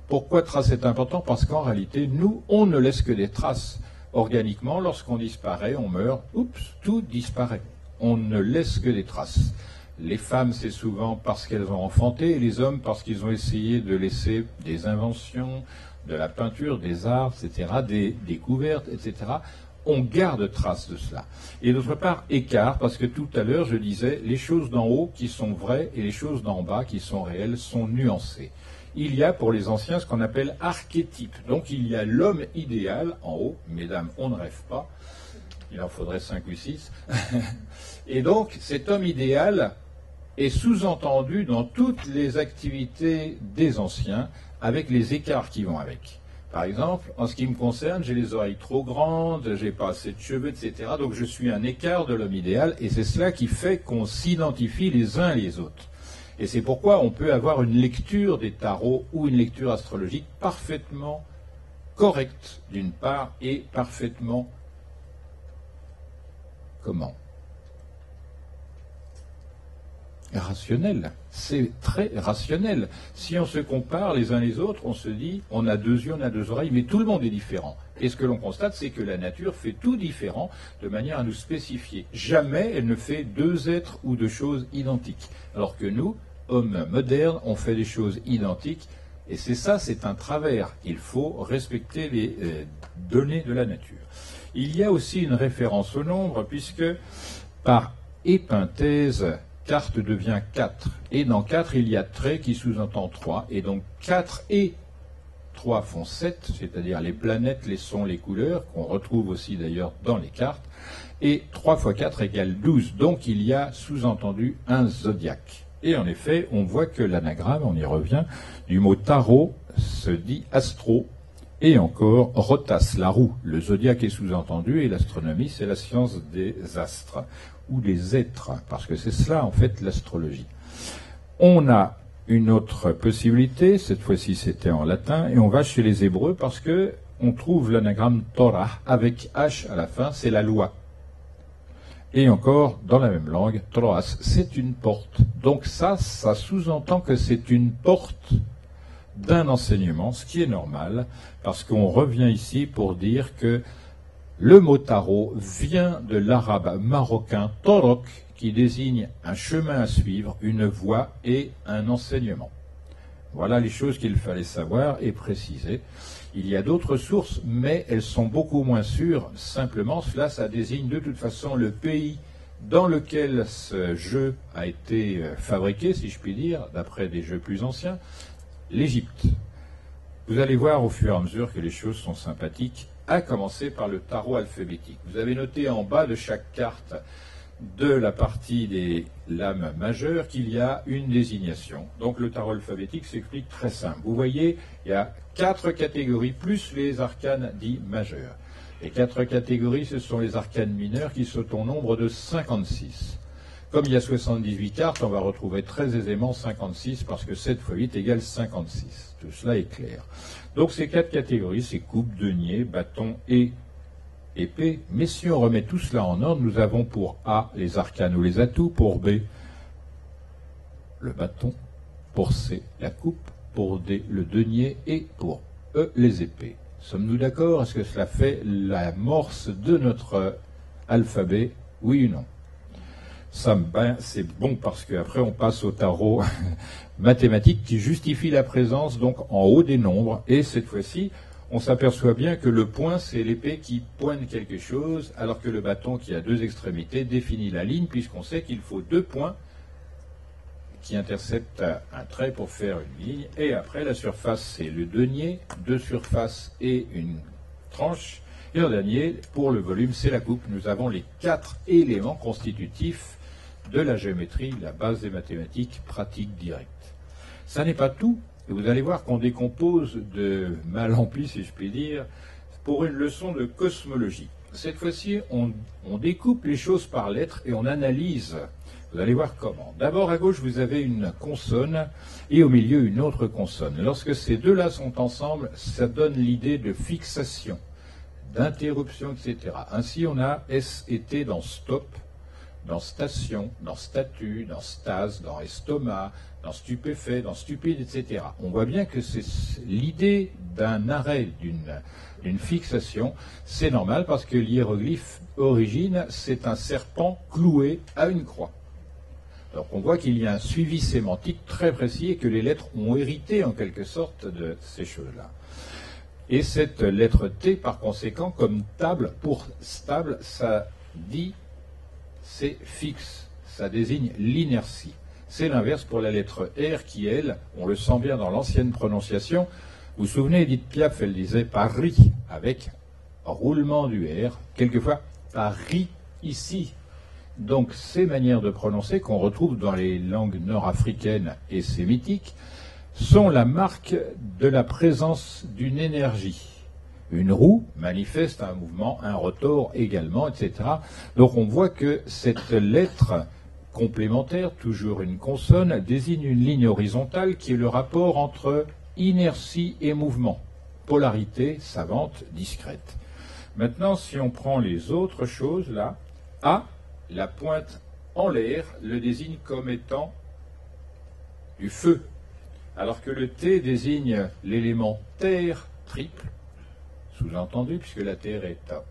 Pourquoi trace est important? Parce qu'en réalité, nous, on ne laisse que des traces. Organiquement, lorsqu'on disparaît, on meurt, oups, tout disparaît. On ne laisse que des traces. Les femmes, c'est souvent parce qu'elles ont enfanté, et les hommes parce qu'ils ont essayé de laisser des inventions, de la peinture, des arts, etc., des découvertes, etc., on garde trace de cela. Et d'autre part, écart, parce que tout à l'heure, je disais, les choses d'en haut qui sont vraies et les choses d'en bas qui sont réelles sont nuancées. Il y a pour les anciens ce qu'on appelle archétype. Donc il y a l'homme idéal en haut. Mesdames, on ne rêve pas. Il en faudrait 5 ou 6. Et donc cet homme idéal est sous-entendu dans toutes les activités des anciens avec les écarts qui vont avec. Par exemple, en ce qui me concerne, j'ai les oreilles trop grandes, j'ai pas assez de cheveux, etc. Donc je suis un écart de l'homme idéal et c'est cela qui fait qu'on s'identifie les uns les autres. Et c'est pourquoi on peut avoir une lecture des tarots ou une lecture astrologique parfaitement correcte d'une part et parfaitement comment? Rationnel. C'est très rationnel. Si on se compare les uns les autres, on se dit on a 2 yeux, on a 2 oreilles, mais tout le monde est différent. Et ce que l'on constate, c'est que la nature fait tout différent de manière à nous spécifier. Jamais elle ne fait 2 êtres ou 2 choses identiques. Alors que nous, hommes modernes, on fait des choses identiques. Et c'est ça, c'est un travers. Il faut respecter les données de la nature. Il y a aussi une référence au nombre, puisque par épinthèse, carte devient 4. Et dans 4, il y a trait qui sous-entend 3. Et donc 4 et 3 font 7, c'est-à-dire les planètes, les sons, les couleurs, qu'on retrouve aussi d'ailleurs dans les cartes. Et 3 fois 4 égale 12. Donc il y a sous-entendu un zodiaque. Et en effet, on voit que l'anagramme, on y revient, du mot tarot se dit astro. Et encore, rotas, la roue. Le zodiaque est sous-entendu et l'astronomie, c'est la science des astres ou des êtres, parce que c'est cela en fait l'astrologie. On a une autre possibilité, cette fois-ci c'était en latin, et on va chez les Hébreux parce que on trouve l'anagramme Torah avec H à la fin, c'est la loi. Et encore, dans la même langue, Troas, c'est une porte. Donc ça sous-entend que c'est une porte d'un enseignement, ce qui est normal, parce qu'on revient ici pour dire que le mot tarot vient de l'arabe marocain torok, qui désigne un chemin à suivre, une voie et un enseignement. Voilà les choses qu'il fallait savoir et préciser. Il y a d'autres sources, mais elles sont beaucoup moins sûres. Simplement, cela, ça désigne de toute façon le pays dans lequel ce jeu a été fabriqué, si je puis dire, d'après des jeux plus anciens, l'Égypte. Vous allez voir au fur et à mesure que les choses sont sympathiques, à commencer par le tarot alphabétique. Vous avez noté en bas de chaque carte de la partie des lames majeures qu'il y a une désignation. Donc le tarot alphabétique s'explique très simple. Vous voyez, il y a 4 catégories plus les arcanes dits majeurs. Les 4 catégories, ce sont les arcanes mineurs qui sont au nombre de 56. Comme il y a 78 cartes, on va retrouver très aisément 56 parce que 7 x 8 égale 56. Tout cela est clair. Donc ces 4 catégories, c'est coupe, denier, bâton et épée. Mais si on remet tout cela en ordre, nous avons pour A les arcanes ou les atouts, pour B le bâton, pour C la coupe, pour D le denier et pour E les épées. Sommes-nous d'accord? Est-ce que cela fait l'amorce de notre alphabet? Oui ou non? Ça, c'est bon parce qu'après on passe au tarot mathématique qui justifie la présence donc en haut des nombres. Et cette fois-ci, on s'aperçoit bien que le point, c'est l'épée qui pointe quelque chose, alors que le bâton qui a 2 extrémités définit la ligne, puisqu'on sait qu'il faut 2 points qui interceptent un trait pour faire une ligne. Et après, la surface, c'est le denier, 2 surfaces et une tranche. Et en dernier, pour le volume, c'est la coupe. Nous avons les 4 éléments constitutifs de la géométrie, la base des mathématiques pratiques directes. Ça n'est pas tout. Et vous allez voir qu'on décompose de mal en pis, si je puis dire, pour une leçon de cosmologie. Cette fois-ci, on découpe les choses par lettres et on analyse. Vous allez voir comment. D'abord, à gauche, vous avez une consonne et au milieu, une autre consonne. Lorsque ces deux-là sont ensemble, ça donne l'idée de fixation, d'interruption, etc. Ainsi, on a S et T dans stop, dans station, dans statut, dans stase, dans estomac, dans stupéfait, dans stupide, etc. On voit bien que c'est l'idée d'un arrêt, d'une fixation. C'est normal parce que l'hiéroglyphe origine, c'est un serpent cloué à une croix. Donc on voit qu'il y a un suivi sémantique très précis et que les lettres ont hérité en quelque sorte de ces choses-là. Et cette lettre T, par conséquent, comme table, pour stable, ça dit c'est fixe, ça désigne l'inertie. C'est l'inverse pour la lettre R qui, elle, on le sent bien dans l'ancienne prononciation. Vous vous souvenez, Edith Piaf, elle disait Paris, avec roulement du R, quelquefois Paris ici. Donc ces manières de prononcer qu'on retrouve dans les langues nord-africaines et sémitiques sont la marque de la présence d'une énergie. Une roue manifeste un mouvement, un rotor également, etc. Donc on voit que cette lettre complémentaire, toujours une consonne, désigne une ligne horizontale qui est le rapport entre inertie et mouvement. Polarité savante, discrète. Maintenant, si on prend les autres choses, là, A, la pointe en l'air, le désigne comme étant du feu, alors que le T désigne l'élément terre triple, sous-entendu, puisque la Terre est à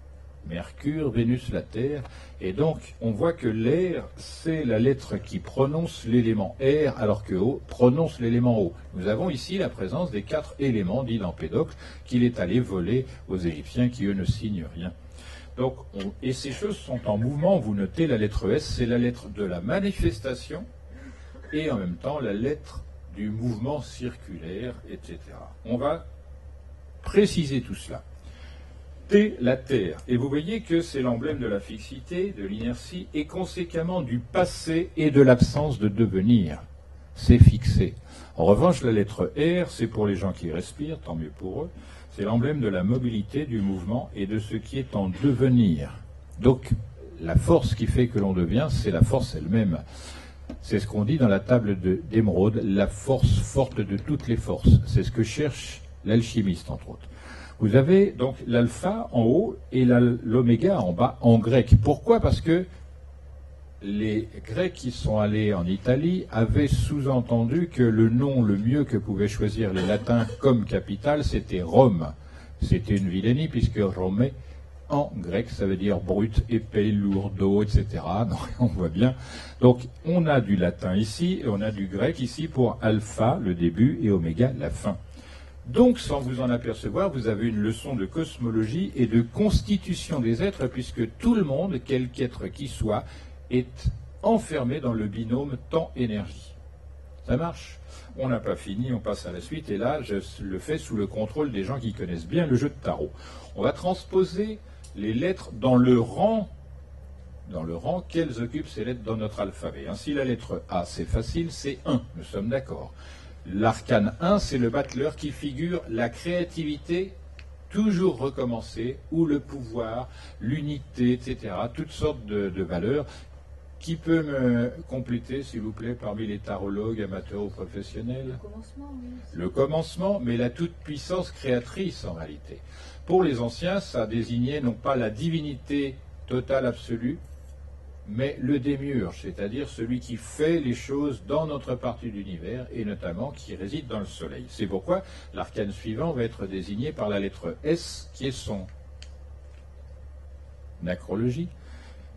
Mercure, Vénus, la Terre, et donc on voit que l'air, c'est la lettre qui prononce l'élément R, alors que O prononce l'élément O. Nous avons ici la présence des 4 éléments dits d'Empédocle qu'il est allé voler aux Égyptiens qui, eux, ne signent rien. Donc, et ces choses sont en mouvement. Vous notez la lettre S, c'est la lettre de la manifestation et en même temps la lettre du mouvement circulaire, etc. On va préciser tout cela. T, la Terre. Et vous voyez que c'est l'emblème de la fixité, de l'inertie et conséquemment du passé et de l'absence de devenir. C'est fixé. En revanche, la lettre R, c'est pour les gens qui respirent, tant mieux pour eux. C'est l'emblème de la mobilité, du mouvement et de ce qui est en devenir. Donc, la force qui fait que l'on devient, c'est la force elle-même. C'est ce qu'on dit dans la table d'Émeraude, la force forte de toutes les forces. C'est ce que cherche l'alchimiste, entre autres. Vous avez donc l'alpha en haut et l'oméga en bas en grec. Pourquoi? Parce que les Grecs qui sont allés en Italie avaient sous-entendu que le nom le mieux que pouvaient choisir les Latins comme capitale, c'était Rome. C'était une vilainie puisque Rome, en grec, ça veut dire brut, épais, lourdeau, etc. Donc, on voit bien. Donc, on a du latin ici et on a du grec ici pour alpha, le début, et oméga, la fin. Donc, sans vous en apercevoir, vous avez une leçon de cosmologie et de constitution des êtres, puisque tout le monde, quelque être qui soit, est enfermé dans le binôme temps-énergie. Ça marche? On n'a pas fini, on passe à la suite, et là, je le fais sous le contrôle des gens qui connaissent bien le jeu de tarot. On va transposer les lettres dans le rang dans le rang qu'elles occupent ces lettres dans notre alphabet. Ainsi, la lettre A, c'est facile, c'est 1, nous sommes d'accord. L'arcane 1, c'est le battleur qui figure la créativité toujours recommencer, ou le pouvoir, l'unité, etc. Toutes sortes de valeurs. Qui peut me compléter, s'il vous plaît, parmi les tarologues, amateurs ou professionnels? Le commencement, oui. Le commencement, mais la toute-puissance créatrice, en réalité. Pour les anciens, ça désignait non pas la divinité totale absolue, mais le démiurge, c'est-à-dire celui qui fait les choses dans notre partie de l'univers, et notamment qui réside dans le soleil. C'est pourquoi l'arcane suivant va être désigné par la lettre S, qui est son acrologie,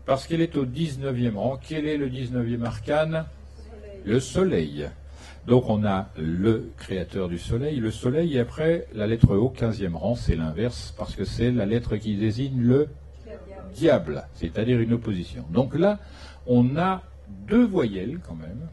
parce qu'elle est au 19e rang. Quel est le 19e arcane? Le soleil. Donc on a le créateur du soleil, le soleil, et après la lettre O, 15e rang, c'est l'inverse, parce que c'est la lettre qui désigne le diable, c'est-à-dire une opposition. Donc là, on a deux voyelles quand même,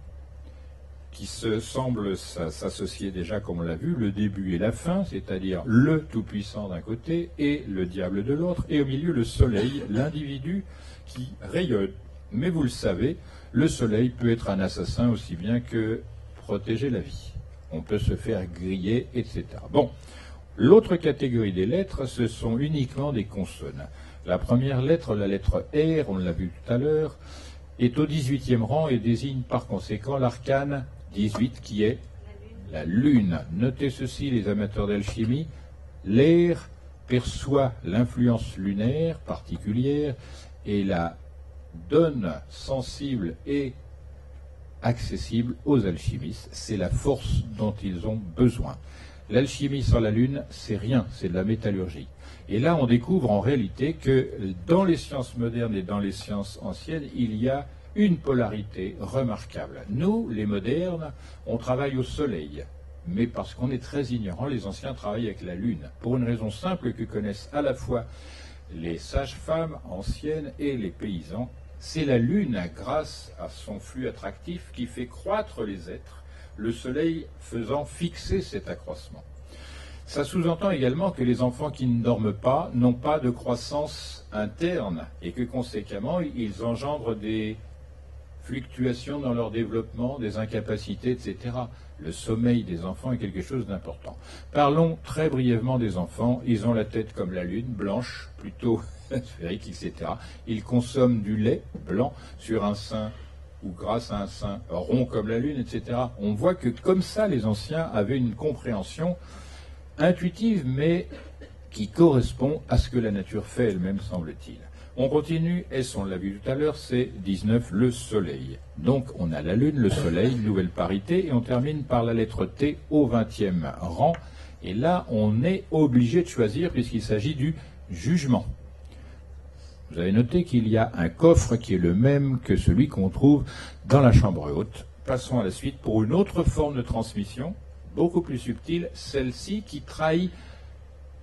qui se semblent s'associer déjà, comme on l'a vu, le début et la fin, c'est-à-dire le tout-puissant d'un côté et le diable de l'autre, et au milieu le soleil, l'individu qui rayonne. Mais vous le savez, le soleil peut être un assassin aussi bien que protéger la vie. On peut se faire griller, etc. Bon, l'autre catégorie des lettres, ce sont uniquement des consonnes. La première lettre, la lettre R, on l'a vu tout à l'heure, est au 18e rang et désigne par conséquent l'arcane 18 qui est la lune. Notez ceci, les amateurs d'alchimie, l'air perçoit l'influence lunaire particulière et la donne sensible et accessible aux alchimistes. C'est la force dont ils ont besoin. L'alchimie sans la lune, c'est rien, c'est de la métallurgie. Et là, on découvre en réalité que dans les sciences modernes et dans les sciences anciennes, il y a une polarité remarquable. Nous, les modernes, on travaille au soleil, mais parce qu'on est très ignorants, les anciens travaillent avec la lune, pour une raison simple que connaissent à la fois les sages-femmes anciennes et les paysans. C'est la lune, grâce à son flux attractif, qui fait croître les êtres, le soleil faisant fixer cet accroissement. Ça sous-entend également que les enfants qui ne dorment pas n'ont pas de croissance interne et que conséquemment ils engendrent des fluctuations dans leur développement, des incapacités, etc. Le sommeil des enfants est quelque chose d'important. Parlons très brièvement des enfants. Ils ont la tête comme la lune, blanche, plutôt sphérique, etc. Ils consomment du lait blanc sur un sein ou grâce à un sein rond comme la lune, etc. On voit que comme ça, les anciens avaient une compréhension intuitive, mais qui correspond à ce que la nature fait elle-même, semble-t-il. On continue, S, on l'a vu tout à l'heure, c'est 19, le soleil. Donc on a la lune, le soleil, nouvelle parité, et on termine par la lettre T au 20e rang. Et là, on est obligé de choisir puisqu'il s'agit du jugement. Vous avez noté qu'il y a un coffre qui est le même que celui qu'on trouve dans la chambre haute. Passons à la suite pour une autre forme de transmission, beaucoup plus subtile, celle-ci qui trahit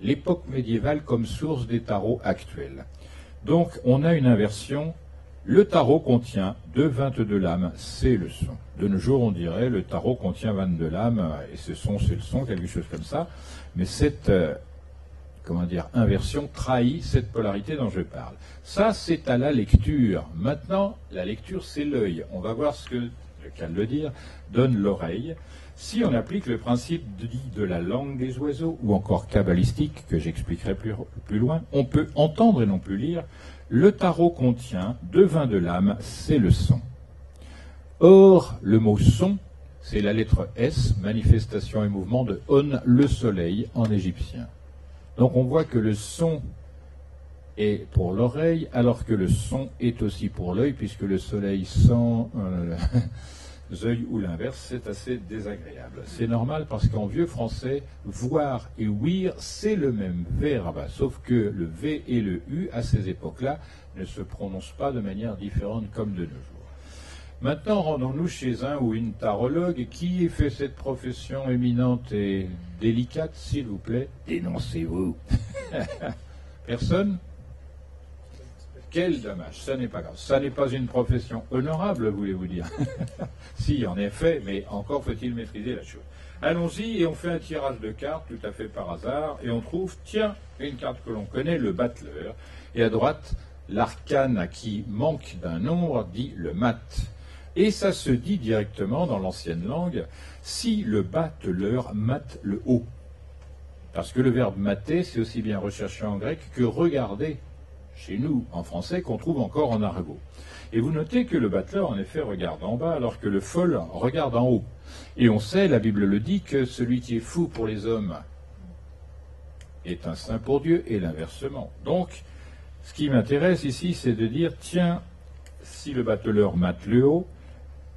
l'époque médiévale comme source des tarots actuels. Donc, on a une inversion. Le tarot contient 22 lames, c'est le son. De nos jours, on dirait le tarot contient 22 lames, et ce son, c'est le son, quelque chose comme ça. Mais cette inversion trahit cette polarité dont je parle. Ça, c'est à la lecture. Maintenant, la lecture, c'est l'œil. On va voir ce que, je viens de le dire, donne l'oreille. Si on applique le principe dit de la langue des oiseaux, ou encore kabbalistique, que j'expliquerai plus loin, on peut entendre et non plus lire. Le tarot contient 22 lames, c'est le son. Or, le mot son, c'est la lettre S, manifestation et mouvement de On, le soleil, en égyptien. Donc on voit que le son est pour l'oreille, alors que le son est aussi pour l'œil, puisque le soleil sans œil ou l'inverse, c'est assez désagréable. C'est normal parce qu'en vieux français, voir et ouïr, c'est le même verbe, sauf que le V et le U, à ces époques-là, ne se prononcent pas de manière différente comme de nos jours. Maintenant, rendons-nous chez un ou une tarologue qui fait cette profession éminente et délicate, s'il vous plaît. Dénoncez-vous. Personne ? Quel dommage, ça n'est pas grave. Ça n'est pas une profession honorable, voulez-vous dire. Si, en effet, mais encore faut-il maîtriser la chose. Allons-y et on fait un tirage de cartes tout à fait par hasard et on trouve, tiens, une carte que l'on connaît, le battleur. Et à droite, l'arcane qui manque d'un nombre dit le mat. Et ça se dit directement dans l'ancienne langue, si le battleur mate le haut. Parce que le verbe mater, c'est aussi bien recherché en grec que regarder chez nous, en français, qu'on trouve encore en argot. Et vous notez que le battleur, en effet, regarde en bas, alors que le folle regarde en haut. Et on sait, la Bible le dit, que celui qui est fou pour les hommes est un saint pour Dieu, et l'inversement. Donc, ce qui m'intéresse ici, c'est de dire, tiens, si le battleur mate le haut,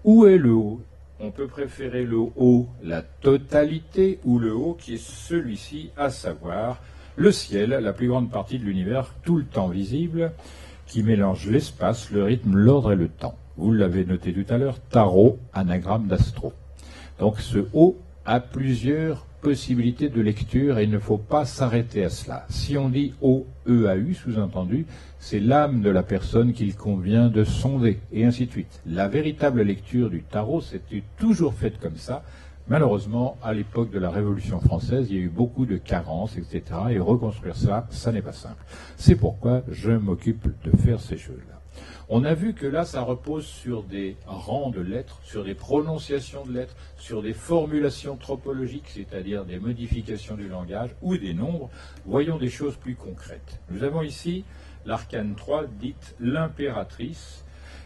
où est le haut? On peut préférer le haut, la totalité, ou le haut qui est celui-ci, à savoir le ciel, la plus grande partie de l'univers, tout le temps visible, qui mélange l'espace, le rythme, l'ordre et le temps. Vous l'avez noté tout à l'heure, tarot, anagramme d'astro. Donc ce haut a plusieurs possibilités de lecture et il ne faut pas s'arrêter à cela. Si on dit O, E, A, U, sous-entendu, c'est l'âme de la personne qu'il convient de sonder, et ainsi de suite. La véritable lecture du tarot, c'était toujours faite comme ça. Malheureusement, à l'époque de la Révolution française, il y a eu beaucoup de carences, etc. Et reconstruire ça, ça n'est pas simple. C'est pourquoi je m'occupe de faire ces choses-là. On a vu que là, ça repose sur des rangs de lettres, sur des prononciations de lettres, sur des formulations tropologiques, c'est-à-dire des modifications du langage, ou des nombres. Voyons des choses plus concrètes. Nous avons ici l'arcane 3, dite l'impératrice.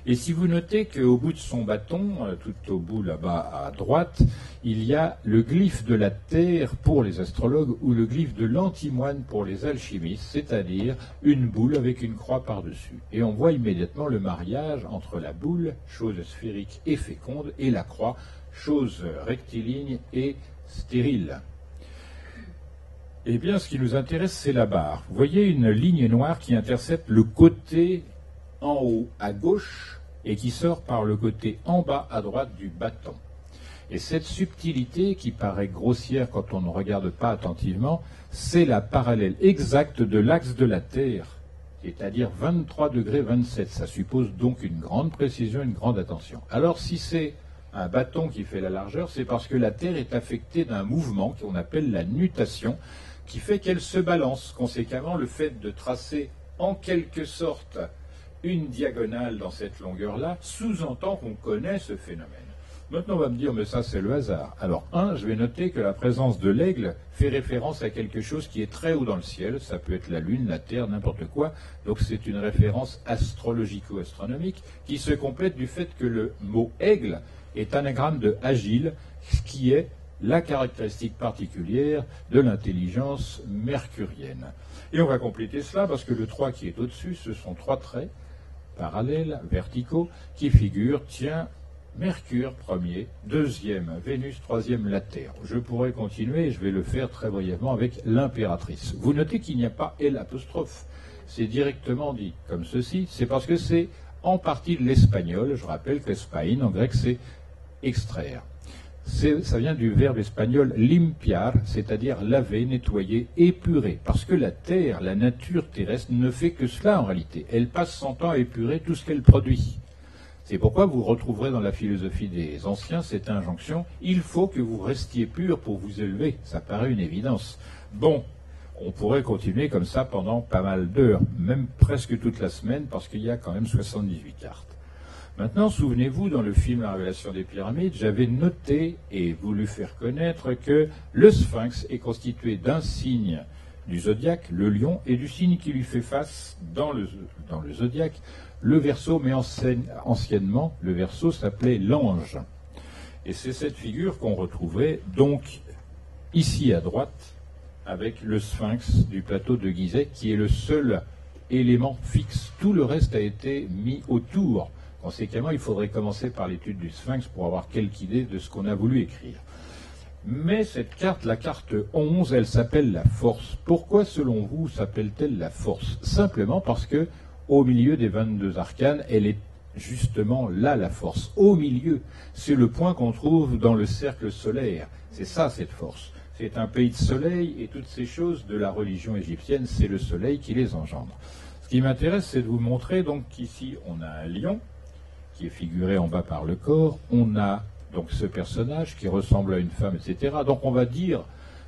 Et si vous notez qu'au bout de son bâton, tout au bout là-bas à droite, il y a le glyphe de la terre pour les astrologues ou le glyphe de l'antimoine pour les alchimistes, c'est-à-dire une boule avec une croix par-dessus. Et on voit immédiatement le mariage entre la boule, chose sphérique et féconde, et la croix, chose rectiligne et stérile. Eh bien, ce qui nous intéresse, c'est la barre. Vous voyez une ligne noire qui intercepte le côté en haut à gauche et qui sort par le côté en bas à droite du bâton. Et cette subtilité qui paraît grossière quand on ne regarde pas attentivement, c'est la parallèle exacte de l'axe de la Terre, c'est-à-dire 23 degrés 27. Ça suppose donc une grande précision, une grande attention. Alors si c'est un bâton qui fait la largeur, c'est parce que la Terre est affectée d'un mouvement qu'on appelle la nutation, qui fait qu'elle se balance. Conséquemment, le fait de tracer en quelque sorte une diagonale dans cette longueur-là sous-entend qu'on connaît ce phénomène. Maintenant, on va me dire, mais ça, c'est le hasard. Alors, je vais noter que la présence de l'aigle fait référence à quelque chose qui est très haut dans le ciel. Ça peut être la Lune, la Terre, n'importe quoi. Donc, c'est une référence astrologico-astronomique qui se complète du fait que le mot aigle est anagramme de agile, ce qui est la caractéristique particulière de l'intelligence mercurienne. Et on va compléter cela parce que le 3 qui est au-dessus, ce sont 3 traits parallèles, verticaux, qui figurent, tiens, Mercure premier, deuxième Vénus, troisième la Terre. Je pourrais continuer et je vais le faire très brièvement avec l'impératrice. Vous notez qu'il n'y a pas L', c'est directement dit comme ceci, c'est parce que c'est en partie de l'espagnol. Je rappelle qu'espain en grec c'est extraire. Ça vient du verbe espagnol limpiar, c'est-à-dire laver, nettoyer, épurer. Parce que la terre, la nature terrestre, ne fait que cela en réalité. Elle passe son temps à épurer tout ce qu'elle produit. C'est pourquoi vous retrouverez dans la philosophie des anciens cette injonction, il faut que vous restiez pur pour vous élever. Ça paraît une évidence. Bon, on pourrait continuer comme ça pendant pas mal d'heures, même presque toute la semaine, parce qu'il y a quand même 78 cartes. Maintenant, souvenez-vous, dans le film La Révélation des Pyramides, j'avais noté et voulu faire connaître que le sphinx est constitué d'un signe du zodiaque, le lion, et du signe qui lui fait face dans le zodiaque, le Verseau, mais anciennement, le Verseau s'appelait l'ange. Et c'est cette figure qu'on retrouvait donc ici à droite, avec le sphinx du plateau de Gizeh, qui est le seul élément fixe. Tout le reste a été mis autour. Conséquemment, il faudrait commencer par l'étude du sphinx pour avoir quelque idée de ce qu'on a voulu écrire. Mais cette carte, la carte 11, elle s'appelle la force. Pourquoi, selon vous, s'appelle-t-elle la force? Simplement parce que, au milieu des 22 arcanes, elle est justement là, la force. Au milieu, c'est le point qu'on trouve dans le cercle solaire. C'est ça, cette force. C'est un pays de soleil, et toutes ces choses de la religion égyptienne, c'est le soleil qui les engendre. Ce qui m'intéresse, c'est de vous montrer donc qu'ici, on a un lion, qui est figuré en bas par le corps, on a donc ce personnage qui ressemble à une femme, etc. Donc on va dire,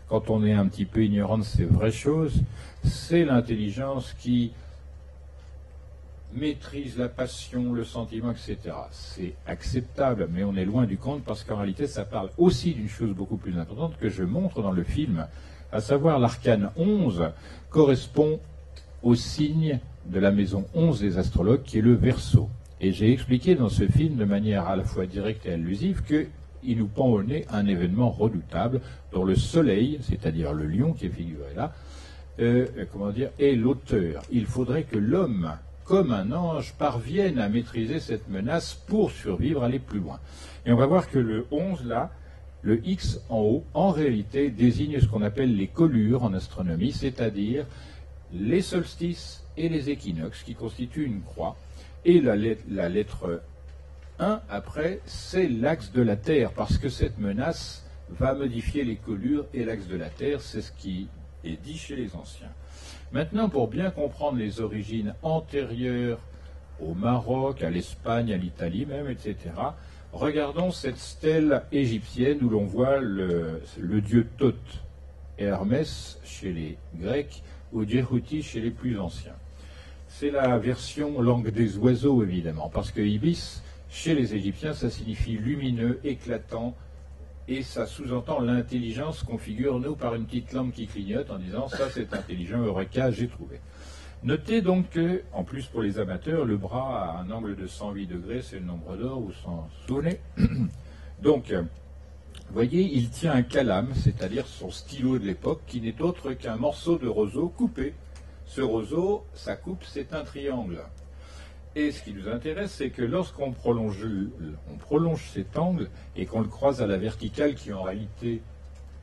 quand on est un petit peu ignorant de ces vraies choses, c'est l'intelligence qui maîtrise la passion, le sentiment, etc. C'est acceptable, mais on est loin du compte parce qu'en réalité, ça parle aussi d'une chose beaucoup plus importante que je montre dans le film, à savoir l'arcane 11 correspond au signe de la maison 11 des astrologues, qui est le Verseau. Et j'ai expliqué dans ce film, de manière à la fois directe et allusive, qu'il nous pend au nez un événement redoutable dont le soleil, c'est-à-dire le lion qui est figuré là, est l'auteur. Il faudrait que l'homme, comme un ange, parvienne à maîtriser cette menace pour survivre, aller plus loin. Et on va voir que le 11 là, le X en haut, en réalité désigne ce qu'on appelle les collures en astronomie, c'est-à-dire les solstices et les équinoxes qui constituent une croix. Et la lettre 1, après, c'est l'axe de la Terre, parce que cette menace va modifier les collures et l'axe de la Terre, c'est ce qui est dit chez les anciens. Maintenant, pour bien comprendre les origines antérieures au Maroc, à l'Espagne, à l'Italie même, etc., regardons cette stèle égyptienne où l'on voit le dieu Thoth et Hermès chez les Grecs, ou Djehouti chez les plus anciens. C'est la version langue des oiseaux, évidemment, parce que Ibis, chez les Égyptiens, ça signifie lumineux, éclatant, et ça sous-entend l'intelligence qu'on figure, nous, par une petite lampe qui clignote en disant « ça c'est intelligent, eureka, j'ai trouvé ». Notez donc que, en plus pour les amateurs, le bras a un angle de 108 degrés, c'est le nombre d'or, vous s'en souvenez. Donc, vous voyez, il tient un calame, c'est-à-dire son stylo de l'époque, qui n'est autre qu'un morceau de roseau coupé. Ce roseau, sa coupe, c'est un triangle. Et ce qui nous intéresse, c'est que lorsqu'on prolonge cet angle et qu'on le croise à la verticale, qui en réalité,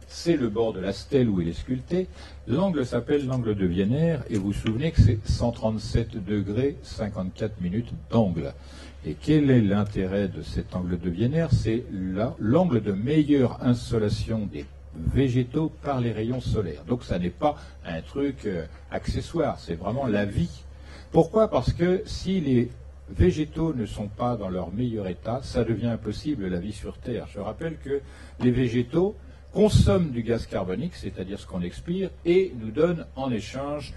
c'est le bord de la stèle où il est sculpté, l'angle s'appelle l'angle de Wiener, et vous vous souvenez que c'est 137 degrés 54 minutes d'angle. Et quel est l'intérêt de cet angle de Wiener? C'est l'angle de meilleure insolation des végétaux par les rayons solaires. Donc ça n'est pas un truc accessoire, c'est vraiment la vie. Pourquoi? Parce que si les végétaux ne sont pas dans leur meilleur état, ça devient impossible la vie sur Terre. Je rappelle que les végétaux consomment du gaz carbonique, c'est-à-dire ce qu'on expire, et nous donnent en échange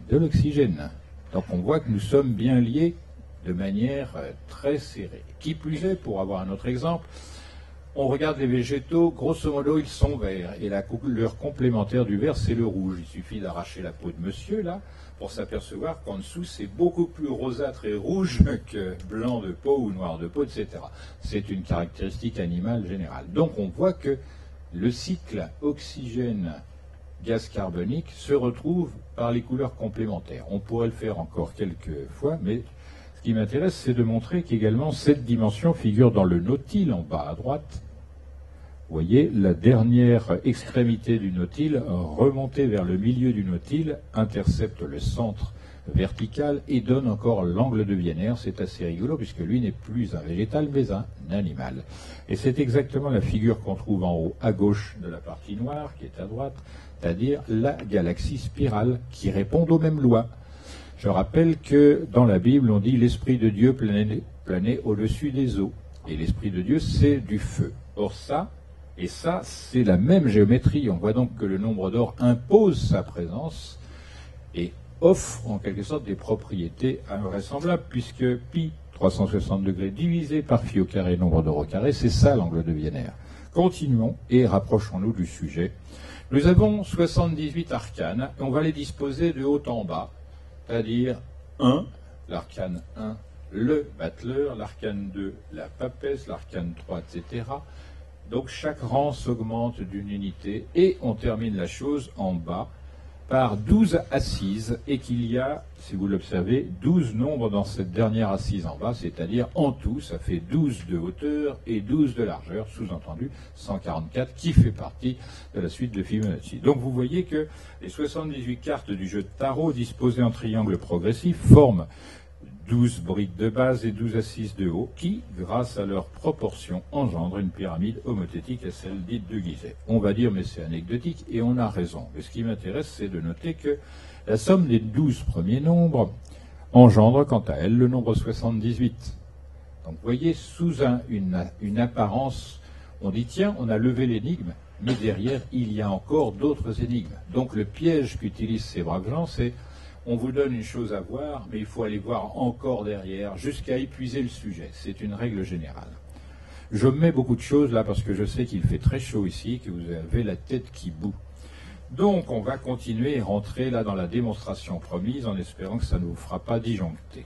de l'oxygène. Donc on voit que nous sommes bien liés de manière très serrée. Qui plus est, pour avoir un autre exemple, on regarde les végétaux, grosso modo ils sont verts, et la couleur complémentaire du vert c'est le rouge. Il suffit d'arracher la peau de monsieur là, pour s'apercevoir qu'en dessous c'est beaucoup plus rosâtre et rouge que blanc de peau ou noir de peau, etc. C'est une caractéristique animale générale. Donc on voit que le cycle oxygène-gaz carbonique se retrouve par les couleurs complémentaires. On pourrait le faire encore quelques fois, mais ce qui m'intéresse, c'est de montrer qu'également cette dimension figure dans le nautile en bas à droite. Vous voyez, la dernière extrémité du nautile, remontée vers le milieu du nautile, intercepte le centre vertical et donne encore l'angle de Wiener. C'est assez rigolo puisque lui n'est plus un végétal mais un animal. Et c'est exactement la figure qu'on trouve en haut à gauche de la partie noire qui est à droite, c'est-à-dire la galaxie spirale qui répond aux mêmes lois. Je rappelle que dans la Bible, on dit l'Esprit de Dieu planait au-dessus des eaux. Et l'Esprit de Dieu, c'est du feu. Or ça, et ça, c'est la même géométrie. On voit donc que le nombre d'or impose sa présence et offre en quelque sorte des propriétés invraisemblables, puisque pi 360 degrés divisé par phi au carré, nombre d'or au carré, c'est ça l'angle de Wiener. Continuons et rapprochons-nous du sujet. Nous avons 78 arcanes, et on va les disposer de haut en bas. C'est-à-dire 1, l'arcane 1, le battleur, l'arcane 2, la papesse, l'arcane 3, etc. Donc chaque rang s'augmente d'une unité et on termine la chose en bas par 12 assises et qu'il y a, si vous l'observez, 12 nombres dans cette dernière assise en bas, c'est-à-dire en tout, ça fait 12 de hauteur et 12 de largeur, sous-entendu 144, qui fait partie de la suite de Fibonacci. Donc vous voyez que les 78 cartes du jeu de tarot disposées en triangle progressif forment 12 briques de base et 12 assises de haut qui, grâce à leur proportion, engendrent une pyramide homothétique à celle dite de Gizeh. On va dire, mais c'est anecdotique, et on a raison. Mais ce qui m'intéresse, c'est de noter que la somme des 12 premiers nombres engendre, quant à elle, le nombre 78. Donc vous voyez, sous une apparence, on dit, tiens, on a levé l'énigme, mais derrière, il y a encore d'autres énigmes. Donc le piège qu'utilisent ces braves gens, c'est On vous donne une chose à voir, mais il faut aller voir encore derrière, jusqu'à épuiser le sujet. C'est une règle générale. Je mets beaucoup de choses là parce que je sais qu'il fait très chaud ici, que vous avez la tête qui bout. Donc on va continuer et rentrer là dans la démonstration promise en espérant que ça ne vous fera pas disjoncter.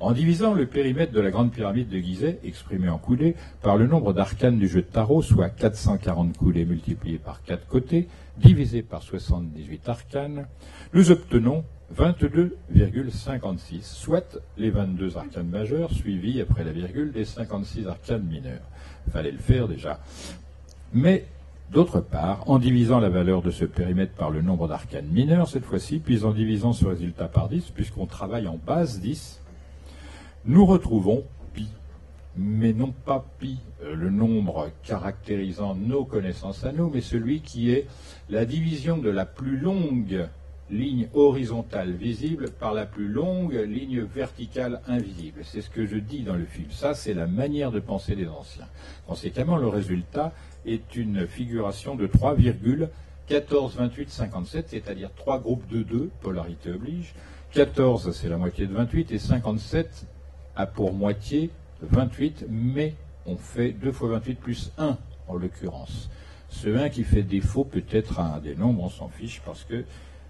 En divisant le périmètre de la grande pyramide de Gizeh, exprimé en coudées, par le nombre d'arcanes du jeu de tarot, soit 440 coudées multipliées par 4 côtés, divisé par 78 arcanes, nous obtenons 22,56, soit les 22 arcanes majeures suivis après la virgule des 56 arcanes mineures. Fallait le faire déjà. Mais, d'autre part, en divisant la valeur de ce périmètre par le nombre d'arcanes mineurs, cette fois-ci, puis en divisant ce résultat par 10, puisqu'on travaille en base 10, nous retrouvons pi. Mais non pas pi, le nombre caractérisant nos connaissances à nous, mais celui qui est la division de la plus longue ligne horizontale visible par la plus longue ligne verticale invisible. C'est ce que je dis dans le film. Ça, c'est la manière de penser des anciens. Conséquemment, le résultat est une figuration de 3,142857, c'est-à-dire 3 groupes de 2, polarité oblige. 14, c'est la moitié de 28, et 57 a pour moitié 28, mais on fait 2 fois 28 plus 1, en l'occurrence. Ce 1 qui fait défaut peut être un des nombres, on s'en fiche, parce que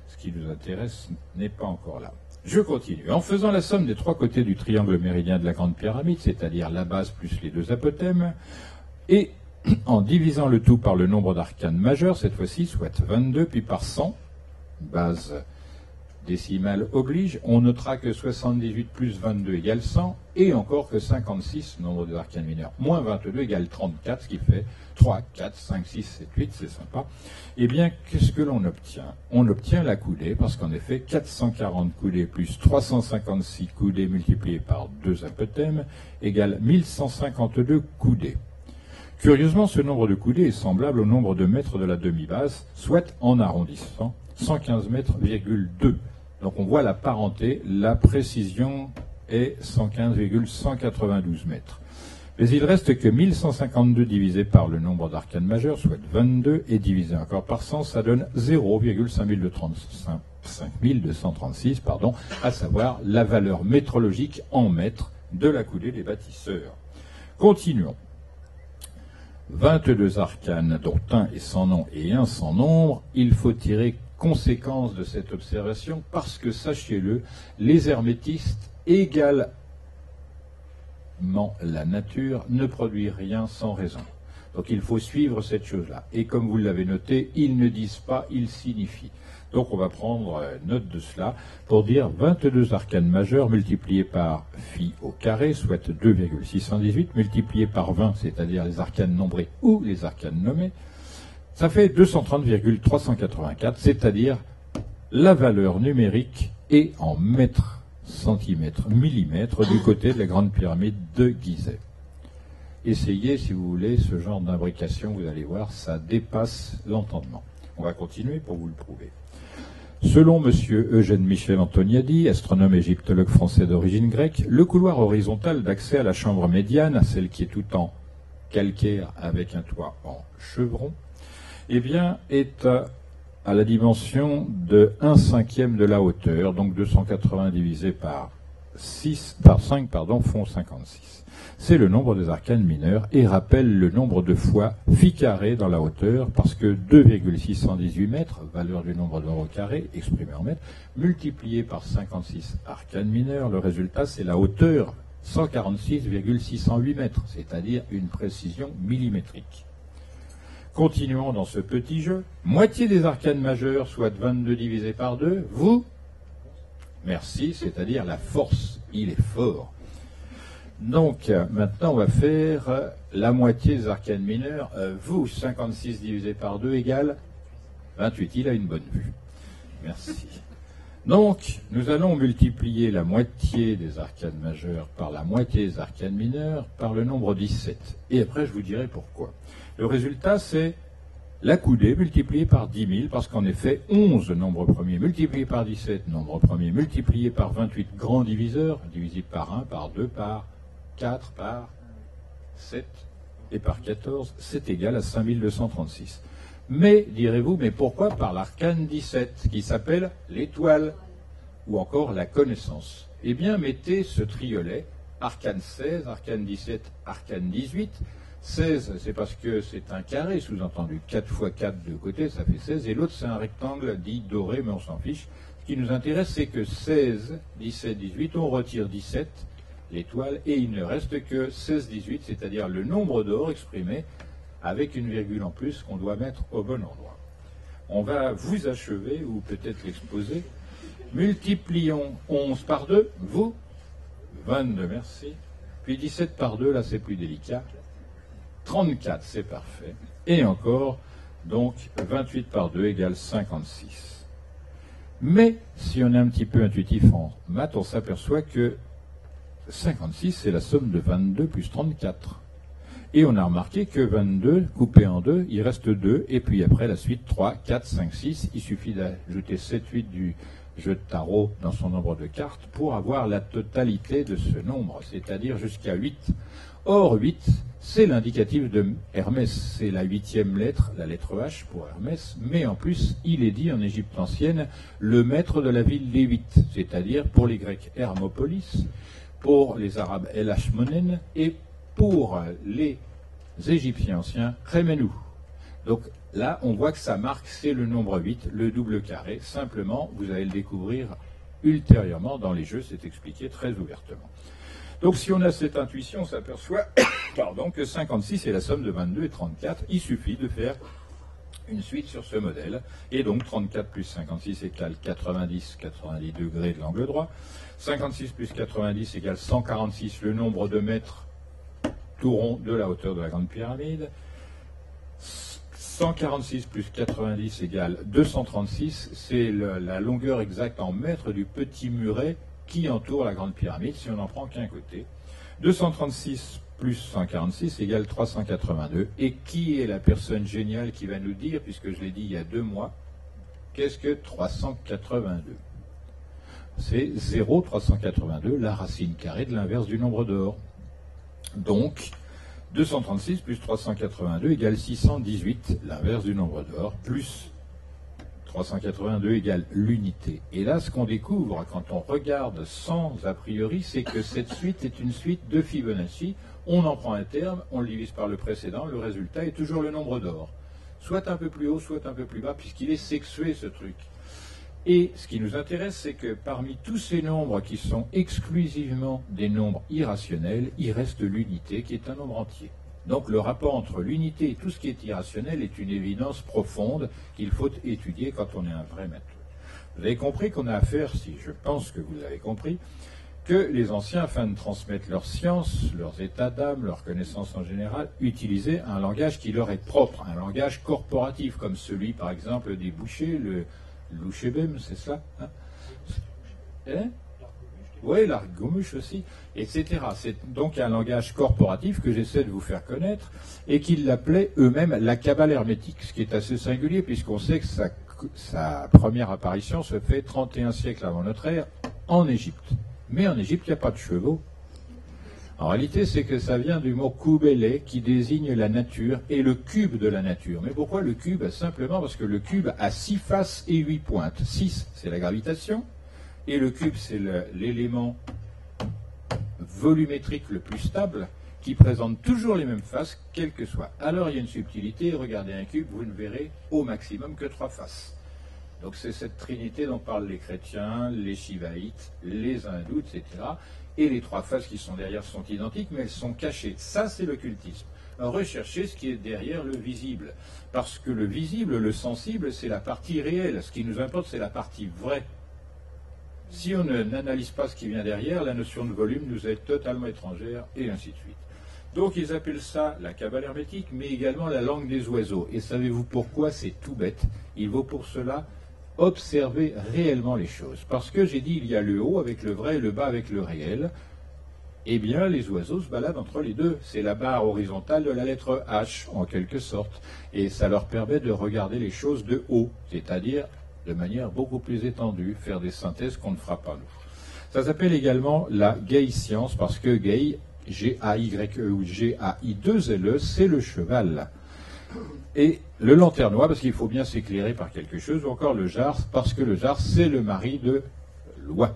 ce qui nous intéresse n'est pas encore là. Je continue. En faisant la somme des 3 côtés du triangle méridien de la grande pyramide, c'est-à-dire la base plus les 2 apothèmes, et en divisant le tout par le nombre d'arcanes majeurs, cette fois-ci, soit 22, puis par 100, base décimale oblige, on notera que 78 plus 22 égale 100, et encore que 56, nombre des arcanes mineurs, moins 22 égale 34, ce qui fait 3, 4, 5, 6, 7, 8, c'est sympa. Eh bien, qu'est-ce que l'on obtient? On obtient la coudée, parce qu'en effet, 440 coudées plus 356 coudées multipliées par 2 apothèmes égale 1152 coudées. Curieusement, ce nombre de coudées est semblable au nombre de mètres de la demi-base, soit en arrondissant, 115 mètres,2. Donc on voit la parenté, la précision est 115,192 mètres. Mais il reste que 1152 divisé par le nombre d'arcanes majeurs, soit 22, et divisé encore par 100, ça donne 0,5236, à savoir la valeur métrologique en mètres de la coudée des bâtisseurs. Continuons. 22 arcanes, dont un est sans nom et un sans nombre, il faut tirer conséquence de cette observation parce que, sachez-le, les hermétistes également la nature ne produisent rien sans raison. Donc il faut suivre cette chose-là. Et comme vous l'avez noté, ils ne disent pas, ils signifient. Donc on va prendre note de cela pour dire 22 arcanes majeures multipliées par phi au carré, soit 2,618, multipliées par 20, c'est-à-dire les arcanes nombrées ou les arcanes nommées, ça fait 230,384, c'est-à-dire la valeur numérique est en mètres, centimètres, millimètres du côté de la grande pyramide de Gizeh. Essayez, si vous voulez, ce genre d'imbrication, vous allez voir, ça dépasse l'entendement. On va continuer pour vous le prouver. Selon M. Eugène Michel Antoniadi, astronome égyptologue français d'origine grecque, le couloir horizontal d'accès à la chambre médiane, celle qui est tout en calcaire avec un toit en chevron, eh bien, est à la dimension de 1/5 de la hauteur, donc 280 divisé par 5, font 56. C'est le nombre des arcanes mineurs et rappelle le nombre de fois phi carré dans la hauteur, parce que 2,618 mètres, valeur du nombre d'or au carré, exprimé en mètres, multiplié par 56 arcanes mineurs, le résultat c'est la hauteur 146,608 mètres, c'est-à-dire une précision millimétrique. Continuons dans ce petit jeu. Moitié des arcanes majeures, soit 22 divisé par 2, vous? Merci, c'est-à-dire la force. Il est fort. Donc, maintenant, on va faire la moitié des arcanes mineures. Vous, 56 divisé par 2 égale 28. Il a une bonne vue. Merci. Donc, nous allons multiplier la moitié des arcanes majeures par la moitié des arcanes mineures par le nombre 17. Et après, je vous dirai pourquoi. Le résultat, c'est la coudée multipliée par 10 000, parce qu'en effet, 11 nombres premiers multipliés par 17 nombres premiers multipliés par 28 grands diviseurs, divisibles par 1, par 2, par 4, par 7 et par 14, c'est égal à 5236. Mais, direz-vous, mais pourquoi par l'arcane 17, qui s'appelle l'étoile? ou encore la connaissance. Eh bien, mettez ce triolet, arcane 16, arcane 17, arcane 18. 16, c'est parce que c'est un carré, sous-entendu. 4 x 4 de côté, ça fait 16. Et l'autre, c'est un rectangle dit doré, mais on s'en fiche. Ce qui nous intéresse, c'est que 16, 17, 18, on retire 17, l'étoile, et il ne reste que 16, 18, c'est-à-dire le nombre d'or exprimé avec une virgule en plus qu'on doit mettre au bon endroit. On va vous achever, ou peut-être l'exposer. Multiplions 11 par 2, vous, 22, merci. Puis 17 par 2, là c'est plus délicat. 34, c'est parfait. Et encore, donc 28 par 2 égale 56. Mais si on est un petit peu intuitif en maths, on s'aperçoit que 56, c'est la somme de 22 plus 34. Et on a remarqué que 22, coupé en 2, il reste 2, et puis après la suite 3, 4, 5, 6. Il suffit d'ajouter 7, 8 du jeu de tarot dans son nombre de cartes pour avoir la totalité de ce nombre, c'est-à-dire jusqu'à 8. Or, 8, c'est l'indicatif de Hermès, c'est la 8e lettre, la lettre H pour Hermès, mais en plus, il est dit en Égypte ancienne, le maître de la ville des 8, c'est-à-dire pour les Grecs Hermopolis, pour les Arabes El Hashmonen et pour les Égyptiens anciens Khmenou. Donc là, on voit que ça marque, c'est le nombre 8, le double carré. Simplement, vous allez le découvrir ultérieurement dans les jeux, c'est expliqué très ouvertement. Donc si on a cette intuition, on s'aperçoit que 56 est la somme de 22 et 34. Il suffit de faire une suite sur ce modèle. Et donc 34 plus 56 égale 90 degrés de l'angle droit. 56 plus 90 égale 146, le nombre de mètres tout rond de la hauteur de la Grande Pyramide. 146 plus 90 égale 236, c'est la longueur exacte en mètres du petit muret qui entoure la Grande Pyramide, si on n'en prend qu'un côté. 236 plus 146 égale 382. Et qui est la personne géniale qui va nous dire, puisque je l'ai dit il y a 2 mois, qu'est-ce que 382 ? C'est 0,382, la racine carrée de l'inverse du nombre d'or. Donc, 236 plus 382 égale 618, l'inverse du nombre d'or, plus 382 égale l'unité. Et là, ce qu'on découvre quand on regarde sans a priori, c'est que cette suite est une suite de Fibonacci. On en prend un terme, on le divise par le précédent, le résultat est toujours le nombre d'or. Soit un peu plus haut, soit un peu plus bas, puisqu'il est sexué, ce truc. Et ce qui nous intéresse, c'est que parmi tous ces nombres qui sont exclusivement des nombres irrationnels, il reste l'unité qui est un nombre entier. Donc le rapport entre l'unité et tout ce qui est irrationnel est une évidence profonde qu'il faut étudier quand on est un vrai maître. Vous avez compris qu'on a affaire, si je pense que vous l'avez compris, que les anciens, afin de transmettre leur science, leurs états d'âme, leurs connaissances en général, utilisaient un langage qui leur est propre, un langage corporatif, comme celui par exemple des bouchers, le Louchébem, c'est ça, hein? Oui, l'argomouche aussi, etc. C'est donc un langage corporatif que j'essaie de vous faire connaître et qu'ils l'appelaient eux-mêmes la Kabbale hermétique, ce qui est assez singulier puisqu'on sait que sa première apparition se fait 31 siècles avant notre ère en Égypte. Mais en Égypte, il n'y a pas de chevaux. En réalité, c'est que ça vient du mot koubélé qui désigne la nature et le cube de la nature. Mais pourquoi le cube? Simplement parce que le cube a 6 faces et 8 pointes. 6, c'est la gravitation. Et le cube, c'est l'élément volumétrique le plus stable qui présente toujours les mêmes faces, quelles que soient. Alors, il y a une subtilité. Regardez un cube, vous ne verrez au maximum que 3 faces. Donc, c'est cette trinité dont parlent les chrétiens, les shivaïtes, les hindous, etc. Et les 3 faces qui sont derrière sont identiques, mais elles sont cachées. Ça, c'est l'occultisme. Rechercher ce qui est derrière le visible. Parce que le visible, le sensible, c'est la partie réelle. Ce qui nous importe, c'est la partie vraie. Si on n'analyse pas ce qui vient derrière, la notion de volume nous est totalement étrangère, et ainsi de suite. Donc ils appellent ça la Kabbale hermétique, mais également la langue des oiseaux. Et savez-vous pourquoi? C'est tout bête. Il vaut pour cela observer réellement les choses. Parce que j'ai dit, il y a le haut avec le vrai et le bas avec le réel. Eh bien, les oiseaux se baladent entre les deux. C'est la barre horizontale de la lettre H, en quelque sorte. Et ça leur permet de regarder les choses de haut, c'est-à-dire de manière beaucoup plus étendue, faire des synthèses qu'on ne fera pas nous. Ça s'appelle également la Gay Science, parce que Gay, G-A-Y-E ou G-A-I-2-L-E, c'est le cheval. Et le lanternois, parce qu'il faut bien s'éclairer par quelque chose, ou encore le jar, parce que le jar, c'est le mari de loi.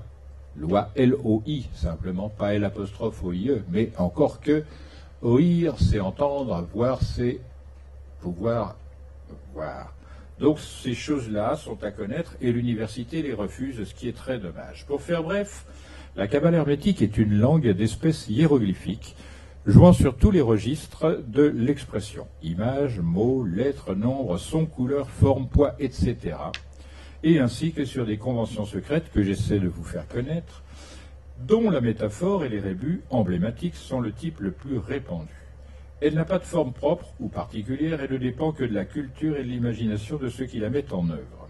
Loi L-O-I, simplement, pas L'-O-I-E, mais encore que oïr, c'est entendre, voir, c'est pouvoir voir. Donc ces choses-là sont à connaître et l'université les refuse, ce qui est très dommage. Pour faire bref, la Kabbale hermétique est une langue d'espèce hiéroglyphique, jouant sur tous les registres de l'expression. Images, mots, lettres, nombres, sons, couleurs, formes, poids, etc. Et ainsi que sur des conventions secrètes que j'essaie de vous faire connaître, dont la métaphore et les rébus emblématiques sont le type le plus répandu. Elle n'a pas de forme propre ou particulière et ne dépend que de la culture et de l'imagination de ceux qui la mettent en œuvre.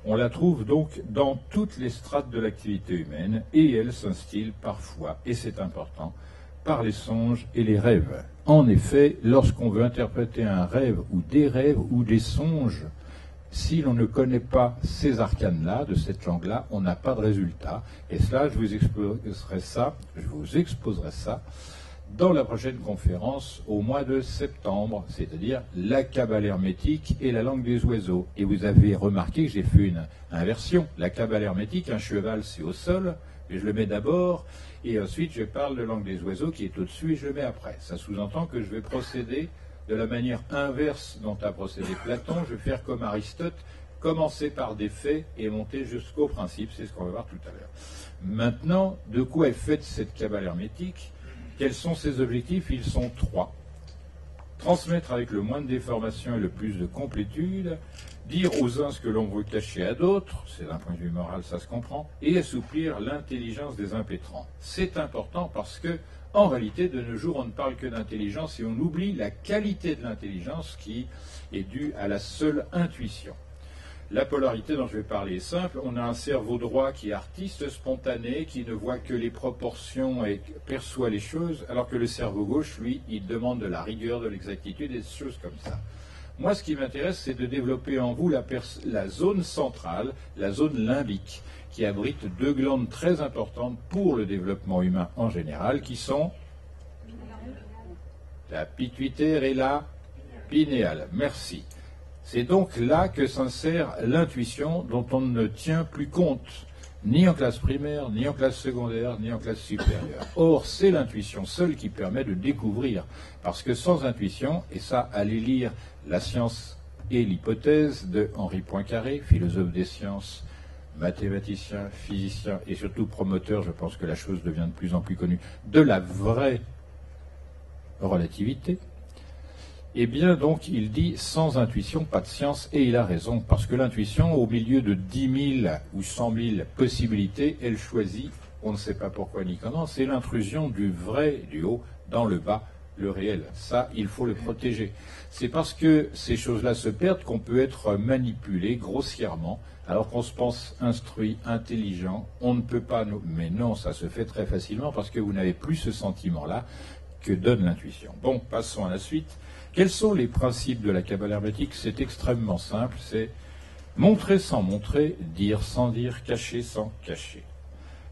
On la trouve donc dans toutes les strates de l'activité humaine et elle s'instille parfois, et c'est important, par les songes et les rêves. En effet, lorsqu'on veut interpréter un rêve ou des songes, si l'on ne connaît pas ces arcanes-là, de cette langue-là, on n'a pas de résultat. Et cela, je vous exposerai ça dans la prochaine conférence au mois de septembre, c'est-à-dire la Kabbale hermétique et la langue des oiseaux. Et vous avez remarqué que j'ai fait une inversion. La Kabbale hermétique, un cheval, c'est au sol, et je le mets d'abord, et ensuite je parle de langue des oiseaux qui est au-dessus et je le mets après. Ça sous-entend que je vais procéder de la manière inverse dont a procédé Platon. Je vais faire comme Aristote, commencer par des faits et monter jusqu'au principe. C'est ce qu'on va voir tout à l'heure. Maintenant, de quoi est faite cette Kabbale hermétique ? Quels sont ses objectifs? Ils sont 3. Transmettre avec le moins de déformation et le plus de complétude, dire aux uns ce que l'on veut cacher à d'autres, c'est d'un point de vue moral, ça se comprend, et assouplir l'intelligence des impétrants. C'est important parce que, en réalité, de nos jours, on ne parle que d'intelligence et on oublie la qualité de l'intelligence qui est due à la seule intuition. La polarité dont je vais parler est simple. On a un cerveau droit qui est artiste, spontané, qui ne voit que les proportions et perçoit les choses, alors que le cerveau gauche, lui, il demande de la rigueur, de l'exactitude et des choses comme ça. Moi, ce qui m'intéresse, c'est de développer en vous la zone centrale, la zone limbique, qui abrite 2 glandes très importantes pour le développement humain en général, qui sont la pituitaire et la pinéale. Merci. C'est donc là que s'insère l'intuition dont on ne tient plus compte, ni en classe primaire, ni en classe secondaire, ni en classe supérieure. Or, c'est l'intuition seule qui permet de découvrir, parce que sans intuition, et ça, allez lire La science et l'hypothèse de Henri Poincaré, philosophe des sciences, mathématicien, physicien et surtout promoteur, je pense que la chose devient de plus en plus connue, de la vraie relativité. Eh bien, donc, il dit, sans intuition, pas de science, et il a raison, parce que l'intuition, au milieu de 10 000 ou 100 000 possibilités, elle choisit, on ne sait pas pourquoi ni comment, c'est l'intrusion du vrai, du haut, dans le bas, le réel. Ça, il faut le protéger. C'est parce que ces choses-là se perdent qu'on peut être manipulé grossièrement, alors qu'on se pense instruit, intelligent, on ne peut pas... Mais non, ça se fait très facilement, parce que vous n'avez plus ce sentiment-là que donne l'intuition. Bon, passons à la suite. Quels sont les principes de la Kabbale hermétique? C'est extrêmement simple, c'est montrer sans montrer, dire sans dire, cacher sans cacher.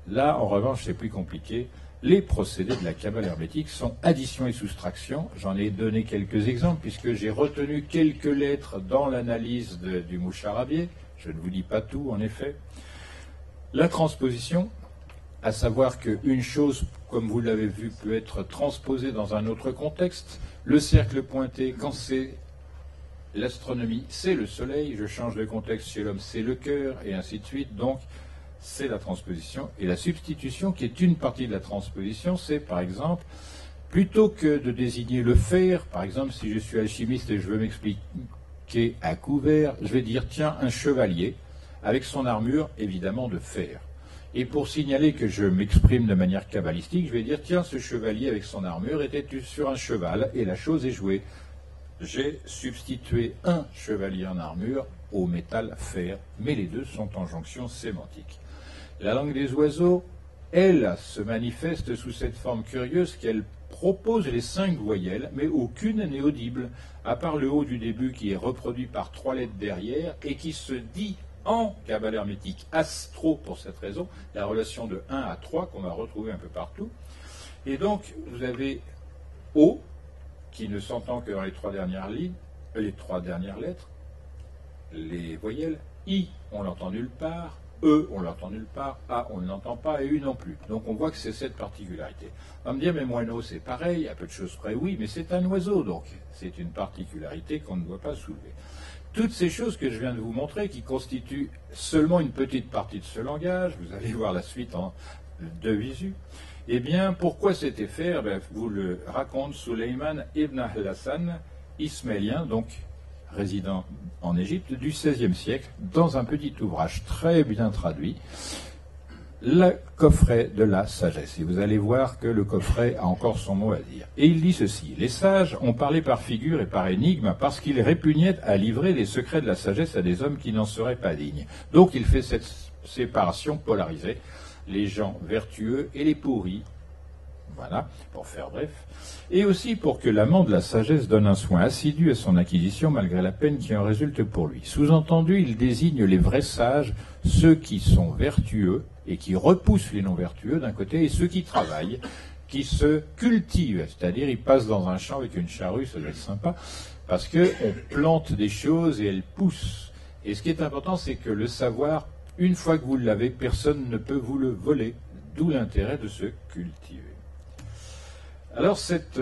Là, en revanche, c'est plus compliqué. Les procédés de la Kabbale hermétique sont addition et soustraction. J'en ai donné quelques exemples, puisque j'ai retenu quelques lettres dans l'analyse du moucharabier. Je ne vous dis pas tout, en effet. La transposition, à savoir qu'une chose, comme vous l'avez vu, peut être transposée dans un autre contexte. Le cercle pointé, quand c'est l'astronomie, c'est le soleil. Je change de contexte chez l'homme, c'est le cœur, et ainsi de suite. Donc, c'est la transposition. Et la substitution, qui est une partie de la transposition, c'est, par exemple, plutôt que de désigner le fer, par exemple, si je suis alchimiste et je veux m'expliquer à couvert, je vais dire, tiens, un chevalier, avec son armure, évidemment, de fer. Et pour signaler que je m'exprime de manière kabbalistique, je vais dire, tiens, ce chevalier avec son armure était sur un cheval, et la chose est jouée. J'ai substitué un chevalier en armure au métal fer, mais les deux sont en jonction sémantique. La langue des oiseaux, elle, se manifeste sous cette forme curieuse qu'elle propose les 5 voyelles, mais aucune n'est audible, à part le haut du début qui est reproduit par 3 lettres derrière, et qui se dit en Kabbale hermétique astro pour cette raison, la relation de 1 à 3 qu'on va retrouver un peu partout. Et donc, vous avez O, qui ne s'entend que dans les 3 dernières lignes, les 3 dernières lettres, les voyelles. I, on l'entend nulle part. E, on l'entend nulle part, A, on ne l'entend pas, et U non plus. Donc on voit que c'est cette particularité. On va me dire, mais moineau, c'est pareil, à peu de choses près, oui, mais c'est un oiseau, donc c'est une particularité qu'on ne doit pas soulever. Toutes ces choses que je viens de vous montrer, qui constituent seulement une petite partie de ce langage, vous allez voir la suite en deux visu, eh bien, pourquoi cet effet? Vous le raconte Suleiman ibn al-Hassan, ismaélien, donc résident en Égypte, du XVIe siècle, dans un petit ouvrage très bien traduit, le coffret de la sagesse. Et vous allez voir que le coffret a encore son mot à dire. Et il dit ceci: les sages ont parlé par figure et par énigme parce qu'ils répugnaient à livrer les secrets de la sagesse à des hommes qui n'en seraient pas dignes. Donc il fait cette séparation polarisée, les gens vertueux et les pourris. Voilà, pour faire bref. Et aussi pour que l'amant de la sagesse donne un soin assidu à son acquisition malgré la peine qui en résulte pour lui. Sous-entendu, il désigne les vrais sages, ceux qui sont vertueux et qui repoussent les non-vertueux d'un côté, et ceux qui travaillent, qui se cultivent. C'est-à-dire, ils passent dans un champ avec une charrue, ça doit être sympa, parce qu'on plante des choses et elles poussent. Et ce qui est important, c'est que le savoir, une fois que vous l'avez, personne ne peut vous le voler. D'où l'intérêt de se cultiver. Alors cette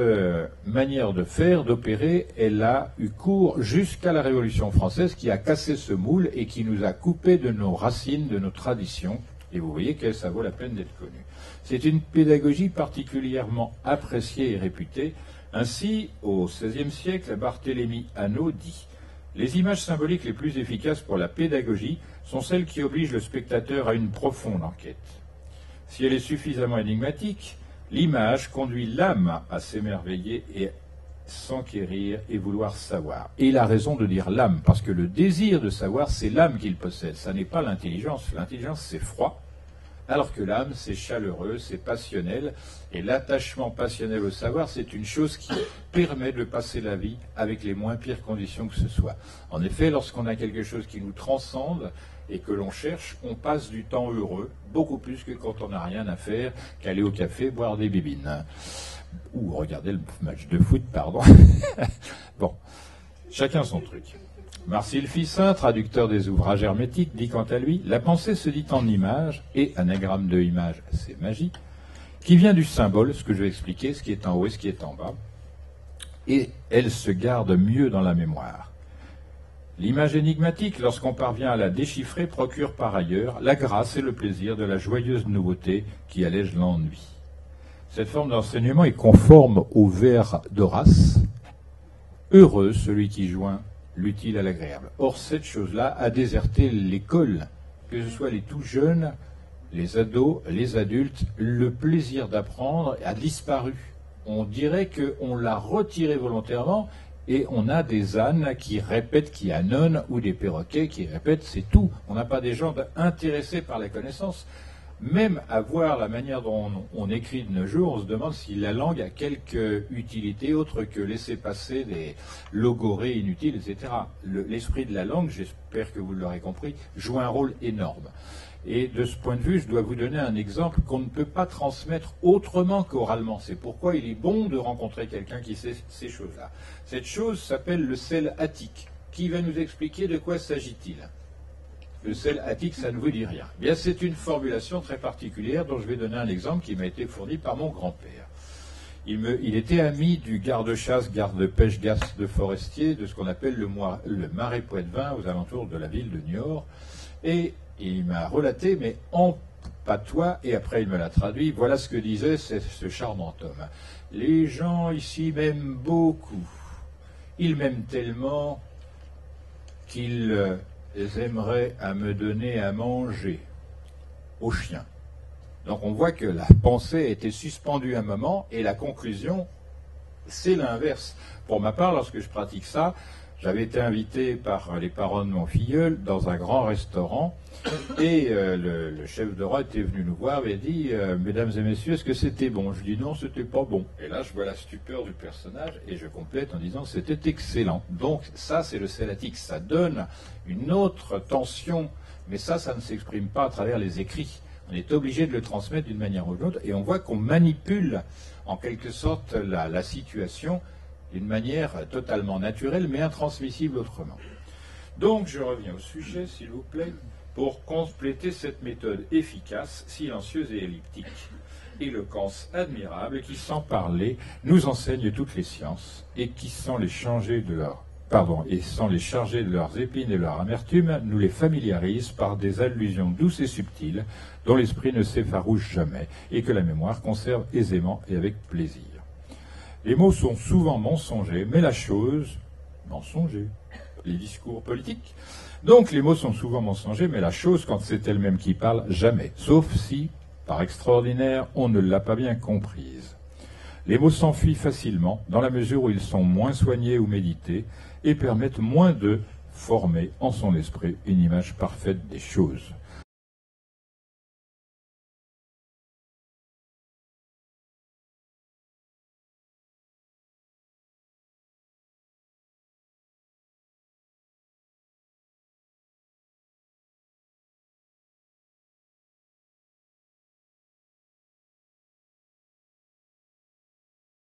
manière de faire, d'opérer, elle a eu cours jusqu'à la Révolution française qui a cassé ce moule et qui nous a coupé de nos racines, de nos traditions. Et vous voyez que ça vaut la peine d'être connu. C'est une pédagogie particulièrement appréciée et réputée. Ainsi, au XVIe siècle, Barthélemy Hanot dit « Les images symboliques les plus efficaces pour la pédagogie sont celles qui obligent le spectateur à une profonde enquête. Si elle est suffisamment énigmatique, l'image conduit l'âme à s'émerveiller et s'enquérir et vouloir savoir. » Et il a raison de dire l'âme, parce que le désir de savoir, c'est l'âme qu'il possède, ça n'est pas l'intelligence. L'intelligence, c'est froid, alors que l'âme, c'est chaleureux, c'est passionnel, et l'attachement passionnel au savoir, c'est une chose qui permet de passer la vie avec les moins pires conditions que ce soit. En effet, lorsqu'on a quelque chose qui nous transcende, et que l'on cherche, on passe du temps heureux, beaucoup plus que quand on n'a rien à faire qu'aller au café boire des bibines. Ou regarder le match de foot, pardon. Bon, chacun son truc. Marcille Fissin, traducteur des ouvrages hermétiques, dit quant à lui « La pensée se dit en images, et anagramme de image, c'est magie, qui vient du symbole, ce que je vais expliquer, ce qui est en haut et ce qui est en bas, et elle se garde mieux dans la mémoire. L'image énigmatique, lorsqu'on parvient à la déchiffrer, procure par ailleurs la grâce et le plaisir de la joyeuse nouveauté qui allège l'ennui. Cette forme d'enseignement est conforme au vers d'Horace. Heureux celui qui joint l'utile à l'agréable. Or, cette chose-là a déserté l'école, que ce soit les tout jeunes, les ados, les adultes, le plaisir d'apprendre a disparu. On dirait qu'on l'a retiré volontairement. Et on a des ânes qui répètent, qui annonnent, ou des perroquets qui répètent, c'est tout. On n'a pas des gens intéressés par la connaissance. Même à voir la manière dont on écrit de nos jours, on se demande si la langue a quelque utilité autre que laisser passer des logorées inutiles, etc. L'esprit de la langue, j'espère que vous l'aurez compris, joue un rôle énorme. Et de ce point de vue, je dois vous donner un exemple qu'on ne peut pas transmettre autrement qu'oralement. C'est pourquoi il est bon de rencontrer quelqu'un qui sait ces choses-là. Cette chose s'appelle le sel attique. Qui va nous expliquer de quoi s'agit-il? Le sel attique, ça ne vous dit rien. Bien, c'est une formulation très particulière dont je vais donner un exemple qui m'a été fourni par mon grand-père. Il était ami du garde-chasse, garde-pêche, garde-forestier de ce qu'on appelle le marais Poitevin aux alentours de la ville de Niort. Et il m'a relaté, mais en patois, et après il me l'a traduit, voilà ce que disait ce charmant homme. Les gens ici m'aiment beaucoup. Ils m'aiment tellement qu'ils aimeraient à me donner à manger aux chiens. Donc on voit que la pensée a été suspendue un moment, et la conclusion, c'est l'inverse. Pour ma part, lorsque je pratique ça, j'avais été invité par les parents de mon filleul dans un grand restaurant, et le chef de roi était venu nous voir et a dit « Mesdames et messieurs, est-ce que c'était bon ?» Je dis « Non, c'était pas bon ». Et là, je vois la stupeur du personnage, et je complète en disant « C'était excellent ». Donc ça, c'est le sel attique, ça donne une autre tension, mais ça ne s'exprime pas à travers les écrits. On est obligé de le transmettre d'une manière ou d'une autre, et on voit qu'on manipule en quelque sorte la situation d'une manière totalement naturelle, mais intransmissible autrement. Donc, je reviens au sujet, s'il vous plaît. pour compléter cette méthode efficace, silencieuse et elliptique. Éloquence admirable qui, sans parler, nous enseigne toutes les sciences et qui, sans les charger de leurs épines et leur amertume, nous les familiarise par des allusions douces et subtiles dont l'esprit ne s'effarouche jamais et que la mémoire conserve aisément et avec plaisir. Les mots sont souvent mensongers, mais la chose... Mensongers. Les discours politiques. Donc les mots sont souvent mensongers, mais la chose, quand c'est elle-même qui parle, jamais. Sauf si, par extraordinaire, on ne l'a pas bien comprise. Les mots s'enfuient facilement, dans la mesure où ils sont moins soignés ou médités, et permettent moins de former en son esprit une image parfaite des choses.